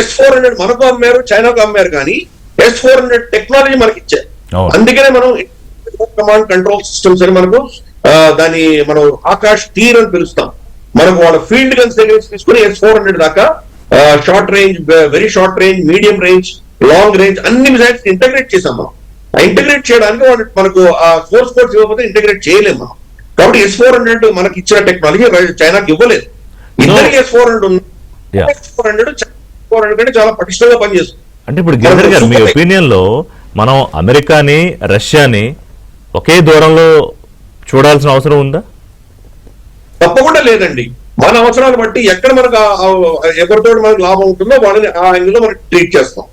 [SPEAKER 3] S-400 మనకు అమ్మారు, చైనాకు అమ్మారు. కానీ S-400 టెక్నాలజీ మనకి ఇచ్చారు. అందుకనే మనం కమాండ్ కంట్రోల్ సిస్టమ్స్ అని మనకు దాన్ని మనం ఆకాష్ తీర్ అని పిలుస్తాం. మనకు వాళ్ళ ఫీల్డ్ గన్స్ దగ్గర తీసుకుని S-400 దాకా short range, very short range, medium range, long range అన్ని మిసైల్స్ ఇంటగ్రేట్ చేసాం మనం. ఇంటగ్రేట్ చేయడానికి వాళ్ళు మనకు ఆ ఫోర్స్ కోడ్స్ ఇవ్వకపోతే ఇంటగ్రేట్ చేయలేము మనం. కాబట్టి S-400 మనకి ఇచ్చిన టెక్నాలజీ చైనాకి ఇవ్వలేదు. ఇద్దరికి S-400 ఉంది. S-400 కంటే చాలా పటిష్టంగా పనిచేస్తుంది.
[SPEAKER 1] అంటే ఇప్పుడు గిరిధర్ గారు మీ ఒపీనియన్ లో మనం అమెరికాని రష్యాని ఒకే దూరంలో చూడాల్సిన అవసరం ఉందా?
[SPEAKER 3] తప్పకుండా లేదండి. మన అవసరాలు బట్టి ఎక్కడ మనకు ఎవరితో మనకు లాభం ఉంటుందో వాళ్ళని ఆ యాంగిల్లో మనం ట్రీట్ చేస్తాం.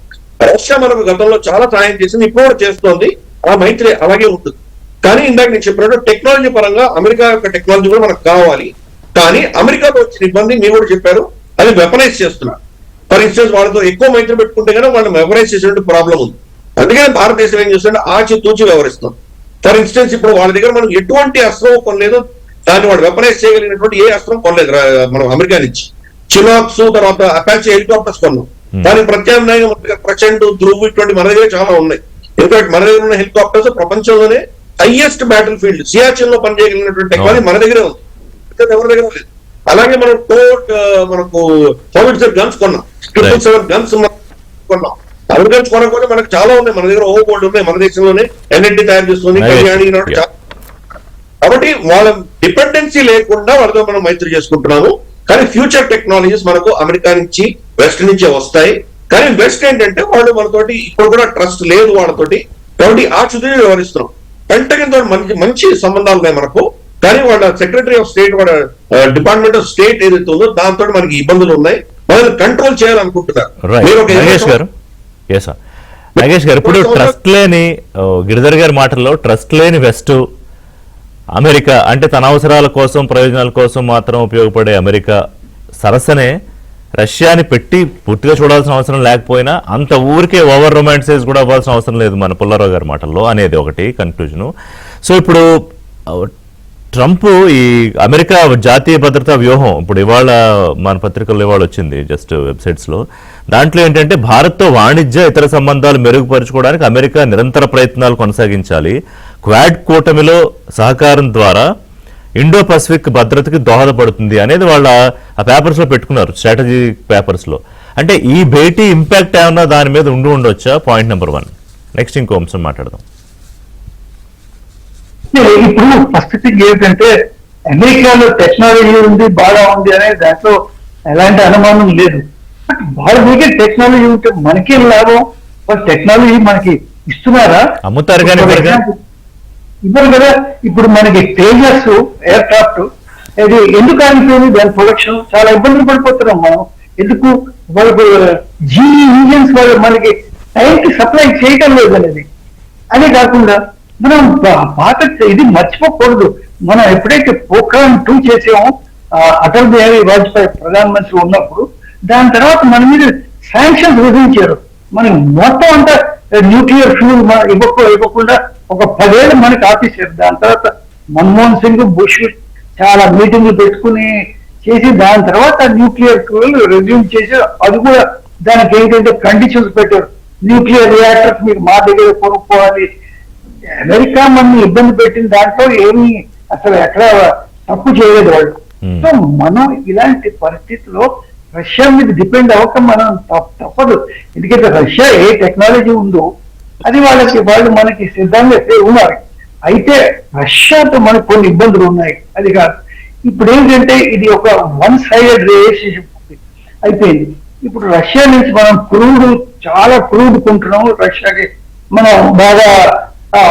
[SPEAKER 3] రష్యా మనకు గతంలో చాలా సహాయం చేసింది, ఇప్పుడు కూడా చేస్తోంది. ఆ మైత్రి అలాగే ఉంటుంది. కానీ ఇందాక నేను చెప్పినట్టు టెక్నాలజీ పరంగా అమెరికా యొక్క టెక్నాలజీ కూడా మనకు కావాలి. కానీ అమెరికాతో వచ్చిన ఇబ్బంది మీరు కూడా చెప్పారు, అది వెపనైజ్ చేస్తున్నారు. ఫర్ ఇన్స్టెన్స్ వాళ్ళతో ఎక్కువ మైత్రి పెట్టుకుంటే కనుక వాళ్ళని వెపనైజ్ చేసేటువంటి ప్రాబ్లం ఉంది. అందుకని భారతదేశం ఏం చేస్తుంటే ఆచితూచి వ్యవహరిస్తాం. ఫర్ ఇన్స్టెన్స్ ఇప్పుడు వాళ్ళ దగ్గర మనం ఎటువంటి అస్త్రం కొనలేదు, దాన్ని వాడు వెపనైజ్ చేయగలిగినటువంటి ఏ అస్త్రం కొనలేదు మనం అమెరికా నుంచి. చినాక్స్ తర్వాత అపాచీ హెలికాప్టర్స్ కొన్నాం. దానికి ప్రత్యామ్నాయంగా ప్రచండ్, ధ్రువ్ ఇటువంటి మన దగ్గర చాలా ఉన్నాయి. ఎందుకంటే మన దగ్గర ఉన్న హెలికాప్టర్స్ ప్రపంచంలోనే హైయెస్ట్ బ్యాటిల్ ఫీల్డ్ సియాచిన్ లో పనిచేయగలిగినటువంటి టెక్నాలజీ మన దగ్గరే ఉంది, ఎవరి దగ్గర లేదు. అలాగే మనం మనకు హోవిట్జర్ గన్స్ కొన్నాం, 777 గన్స్ కొన్నాం. అవి గన్స్ కొనకపోతే మనకు చాలా ఉన్నాయి. మన దగ్గర ఓవర్గోల్డ్ ఉన్నాయి, మన దేశంలోనే ఎన్ఎన్టీ తయారు చేస్తుంది, కళ్యాణి. కాబట్టి వాళ్ళ డిపెండెన్సీ లేకుండా వాళ్ళతో మనం మైత్రి చేసుకుంటున్నాము. కానీ ఫ్యూచర్ టెక్నాలజీస్ మనకు అమెరికా నుంచి, వెస్ట్ నుంచే వస్తాయి. కానీ వెస్ట్ ఏంటంటే వాళ్ళు మనతోటి ఇప్పుడు కూడా ట్రస్ట్ లేదు వాళ్ళతోటి. కాబట్టి ఆ చుట్టూ వ్యవహరిస్తున్నాం. పెంటగన్ తో మంచి మంచి సంబంధాలు ఉన్నాయి మనకు. కానీ వాళ్ళ సెక్రటరీ ఆఫ్ స్టేట్, వాళ్ళ డిపార్ట్మెంట్ ఆఫ్ స్టేట్ ఏదైతే ఉందో దాంతో మనకి ఇబ్బందులు ఉన్నాయి. వాళ్ళని కంట్రోల్ చేయాలనుకుంటున్నారు.
[SPEAKER 1] నాగేష్ గారు, నాగేష్ గారు, ఇప్పుడు ట్రస్ట్ లేని గిరిధర్ గారి మాటల్లో ట్రస్ట్ లేని వెస్ట్ అమెరికా అంటే తన అవసరాల కోసం ప్రయోజనాల కోసం మాత్రం ఉపయోగపడే అమెరికా సరసనే రష్యాని పెట్టి పూర్తిగా చూడాల్సిన అవసరం లేకపోయినా అంత ఊరికే ఓవర్ రొమాంటిసైజ్ కూడా అవ్వాల్సిన అవసరం లేదు మన పుల్లారావు గారి మాటల్లో అనేది ఒకటి కన్క్లూజను. సో ఇప్పుడు ట్రంప్ ఈ అమెరికా జాతీయ భద్రతా వ్యూహం ఇప్పుడు ఇవాళ మన పత్రికల్లో ఇవాళ వచ్చింది జస్ట్ వెబ్సైట్స్లో. దాంట్లో ఏంటంటే భారత్తో వాణిజ్య ఇతర సంబంధాలు మెరుగుపరుచుకోవడానికి అమెరికా నిరంతర ప్రయత్నాలు కొనసాగించాలి, క్వాడ్ కూటమిలో సహకారం ద్వారా ఇండో పసిఫిక్ భద్రతకి దోహదపడుతుంది అనేది వాళ్ళ ఆ పేపర్స్లో పెట్టుకున్నారు, స్ట్రాటజీ పేపర్స్లో. అంటే ఈ భేటీ ఇంపాక్ట్ ఏమన్నా దాని మీద ఉండొచ్చా? Point number 1. నెక్స్ట్ ఇంకో అంశం మాట్లాడదాం.
[SPEAKER 4] ఇప్పుడు ఫస్ట్ థింగ్ ఏంటంటే అమెరికాలో టెక్నాలజీ ఉంది, బాగా ఉంది అనే దాంట్లో ఎలాంటి అనుమానం లేదు. బట్ వాళ్ళ దగ్గర టెక్నాలజీ ఉంటే మనకేం లాభం? వాళ్ళు టెక్నాలజీ మనకి ఇస్తున్నారా?
[SPEAKER 1] అమ్ముతారు కానీ
[SPEAKER 4] ఇవ్వరు కదా. ఇప్పుడు మనకి తేజస్ ఎయిర్ క్రాఫ్ట్ అది ఎందుకు ఆగిపోయింది? దాని ప్రొడక్షన్ చాలా ఇబ్బందులు పడిపోతున్నాం మనం. ఎందుకు? వాళ్ళకు జీఈ ఇంజిన్స్ వాళ్ళు మనకి టైంకి సప్లై చేయటం లేదు అనేది. అదే కాకుండా మనం పాత ఇది మర్చిపోకూడదు. మనం ఎప్పుడైతే పోఖ్రాన్ 2 చేసామో అటల్ బిహారీ వాజ్పేయి ప్రధానమంత్రి ఉన్నప్పుడు, దాని తర్వాత మన మీద శాంక్షన్స్ విధించారు. మనం మొత్తం అంతా న్యూక్లియర్ ఫ్యూల్ ఇవ్వకుండా ఒక 10 ఏళ్ళు మనకి ఆపేశారు. దాని తర్వాత మన్మోహన్ సింగ్, బుష్ చాలా మీటింగ్లు పెట్టుకుని చేసి దాని తర్వాత న్యూక్లియర్ ఫ్యూల్ రెజ్యూమ్ చేశారు. అది కూడా దానికి ఏంటంటే కండిషన్స్ పెట్టారు. న్యూక్లియర్ రియాక్టర్స్ మీరు మా దగ్గర కొనుక్కోవాలి. అమెరికా మన ఇబ్బంది పెట్టిన దాంట్లో ఏమి అసలు ఎక్కడ తప్పు చేయలేదు వాళ్ళు. సో మనం ఇలాంటి పరిస్థితిలో రష్యా మీద డిపెండ్ అవ్వక మనం తప్పదు. ఎందుకంటే రష్యా ఏ టెక్నాలజీ ఉందో అది వాళ్ళు మనకి సిద్ధంగా ఉన్నారు. అయితే రష్యాతో మనకు కొన్ని ఇబ్బందులు ఉన్నాయి. అది కాదు, ఇప్పుడు ఏంటంటే ఇది ఒక 1 సైడెడ్ రిలేషన్షిప్ అయిపోయింది. ఇప్పుడు రష్యా నుంచి మనం చాలా క్రూడ్ కొంటున్నాం. రష్యాకి మనం బాగా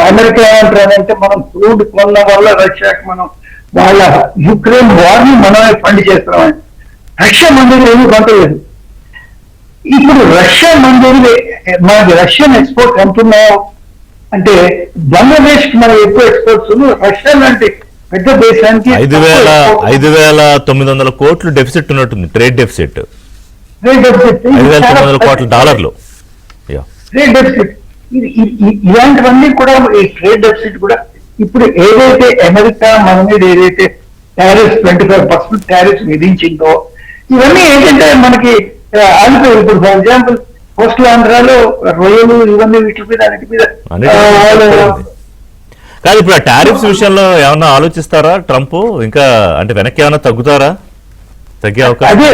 [SPEAKER 4] అమెరికా ఏమంటారంటే మనం క్రూడ్ కొన్న వల్ల రష్యాకి మనం వాళ్ళ యుక్రెయిన్ వార్ ని మనమే ఫండ్ చేస్తున్నాం. రష్యా మన దగ్గర ఏమీ కొంటలేదు. ఇప్పుడు రష్యా మన దగ్గర మనకి రష్యన్ ఎక్స్పోర్ట్ ఎంతున్నాయో అంటే బంగ్లాదేశ్ కి మనం ఎక్కువ ఎక్స్పోర్ట్స్, రష్యా లాంటి పెద్ద దేశానికి
[SPEAKER 1] 5,900 కోట్లు డెఫిసిట్ ఉన్నట్టుంది. Trade deficit $5,900
[SPEAKER 4] trade deficit. ఇలాంటివన్నీ కూడా ఈ ట్రేడ్ డెఫిసిట్ కూడా ఇప్పుడు ఏదైతే అమెరికా మన మీద ఏదైతే టారిఫ్ 25% టారిఫ్ విధించిందో ఇవన్నీ ఏంటంటే మనకి ఆగిపోయి. ఇప్పుడు ఫర్ ఎగ్జాంపుల్ కోస్టల్ ఆంధ్రాలో రొయ్యలు ఇవన్నీ వీటి మీద అన్నిటి మీద
[SPEAKER 1] కాదు. ఇప్పుడు ఆ టారిఫ్స్ విషయంలో ఏమన్నా ఆలోచిస్తారా ట్రంప్? ఇంకా అంటే వెనక్కి ఏమైనా తగ్గే అవకాశం?
[SPEAKER 4] అదే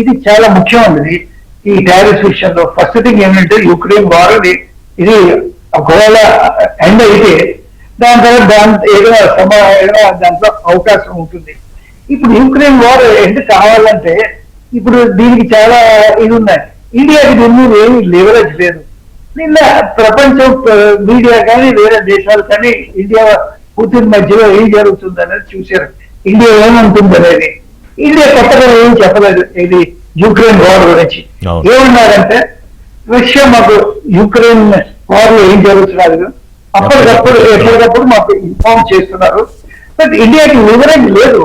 [SPEAKER 4] ఇది చాలా ముఖ్యమైనది ఈ టారిఫ్స్ విషయంలో. ఫస్ట్ థింగ్ ఏంటంటే యుక్రెయిన్ వార్ ఇది ఒకవేళ ఎండ్ అయితే దాని తర్వాత ఏదైనా దాంట్లో అవకాశం ఉంటుంది. ఇప్పుడు యుక్రెయిన్ వార్ ఎండ్ కావాలంటే ఇప్పుడు దీనికి చాలా ఇది ఉన్నాయి. ఇండియాకి దీని మీద ఏమీ లివరేజ్ లేదు. నిన్న ప్రపంచం మీడియా కానీ వేరే దేశాలు కానీ ఇండియా పుతిన్ మధ్యలో ఏం జరుగుతుంది అనేది చూశారు. ఇండియా ఏమంటుంది అనేది. ఇండియా కొత్తగా ఏం చెప్పలేదు ఇది యుక్రెయిన్ వార్ గురించి. ఏమన్నారంటే రష్యా మాకు యుక్రెయిన్ వార్ లో ఏం జరుగుతున్నారు ఎప్పటికప్పుడు మాకు ఇన్ఫార్మ్ చేస్తున్నారు. బట్ ఇండియాకి లివరేజ్ లేదు.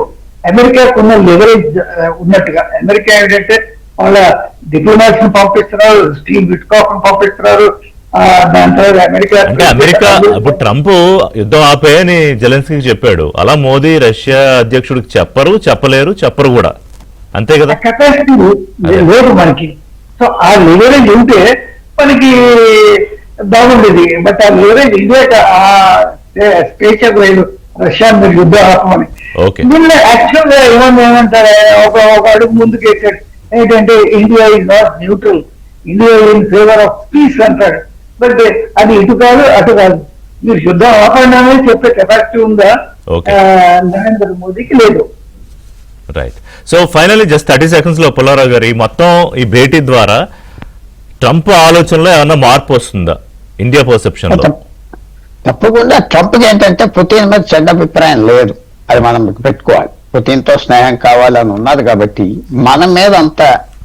[SPEAKER 4] అమెరికాకు ఉన్న లివరేజ్ ఉన్నట్టుగా అమెరికా ఏంటంటే వాళ్ళ డిప్లొమాట్స్ ని పంపిస్తున్నారు, స్టీవ్ విట్కాఫ్ ని పంపిస్తున్నారు. దాని తర్వాత అమెరికా
[SPEAKER 1] ఇప్పుడు ట్రంప్ యుద్ధం ఆపేయని జెలెన్స్కీకి చెప్పాడు. అలా మోదీ రష్యా అధ్యక్షుడికి చెప్పరు కూడా, అంతే కదా.
[SPEAKER 4] కెపాసిటీ లేదు మనకి. సో ఆ లివరేజ్ ఉంటే మనకి బాగుండేది. బట్ ఆ లివరేజ్ ఇండియా ఆ స్టేచర్ లేదు రష్యా మీద యుద్ధం ఆపమని. నిన్న యాక్చువల్ గా ఏమంటారు ఒక అడుగు ముందుకు వేసాడు. ఏంటంటే India is not neutral, India in favour of piece అంటాడు. బట్ అది ఇటు కాదు అటు కాదు. మీరు యుద్ధం ఆపండి అనేది చెప్పే కెపాసిటీ ఉందా నరేంద్ర మోదీకి? లేదు.
[SPEAKER 1] Right. So finally just 30 seconds లో పుల్లారావు గారు, మొత్తం ఈ భేటీ ద్వారా ట్రంప్ ఆలోచనలో ఏమన్నా మార్పు వస్తుందా ఇండియా పర్సెప్షన్ లో?
[SPEAKER 2] తప్పకుండా ట్రంప్కి ఏంటంటే పుతిన్ మీద చెడ్డ అభిప్రాయం లేదు, అది మనం పెట్టుకోవాలి. పుతిన్తో స్నేహం కావాలని ఉన్నది కాబట్టి మన మీద అంత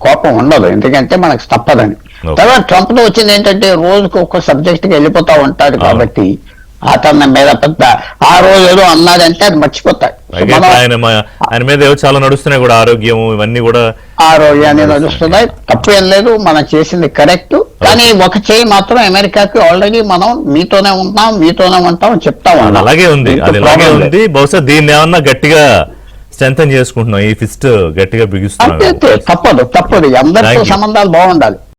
[SPEAKER 2] కోపం ఉండదు, ఎందుకంటే మనకు తప్పదని. తర్వాత ట్రంప్ తో వచ్చింది ఏంటంటే రోజుకు ఒక్క సబ్జెక్ట్ కి వెళ్ళిపోతా ఉంటాడు కాబట్టి అతని మీద పెద్ద ఆ రోజు ఏదో అన్నాడంటే అది మర్చిపోతాడు.
[SPEAKER 1] ఆయన మీద ఏవో చాలా నడుస్తున్నాయి కూడా, ఆరోగ్యం ఇవన్నీ కూడా
[SPEAKER 2] ఆరోగ్యాన్ని నడుస్తున్నాయి, తప్పు ఏం లేదు, మనం చేసింది కరెక్ట్. కానీ ఒక చేయి మాత్రం అమెరికాకి ఆల్రెడీ మనం మీతోనే ఉంటాం చెప్తాం.
[SPEAKER 1] అలాగే ఉంది, అది అలాగే ఉంది. బహుశా దీన్ని ఏమన్నా గట్టిగా స్ట్రెంథన్ చేసుకుంటున్నాం, ఈ ఫిస్ట్ గట్టిగా బిగిస్తున్నాం.
[SPEAKER 2] తప్పదు అందరితో సంబంధాలు బాగుండాలి.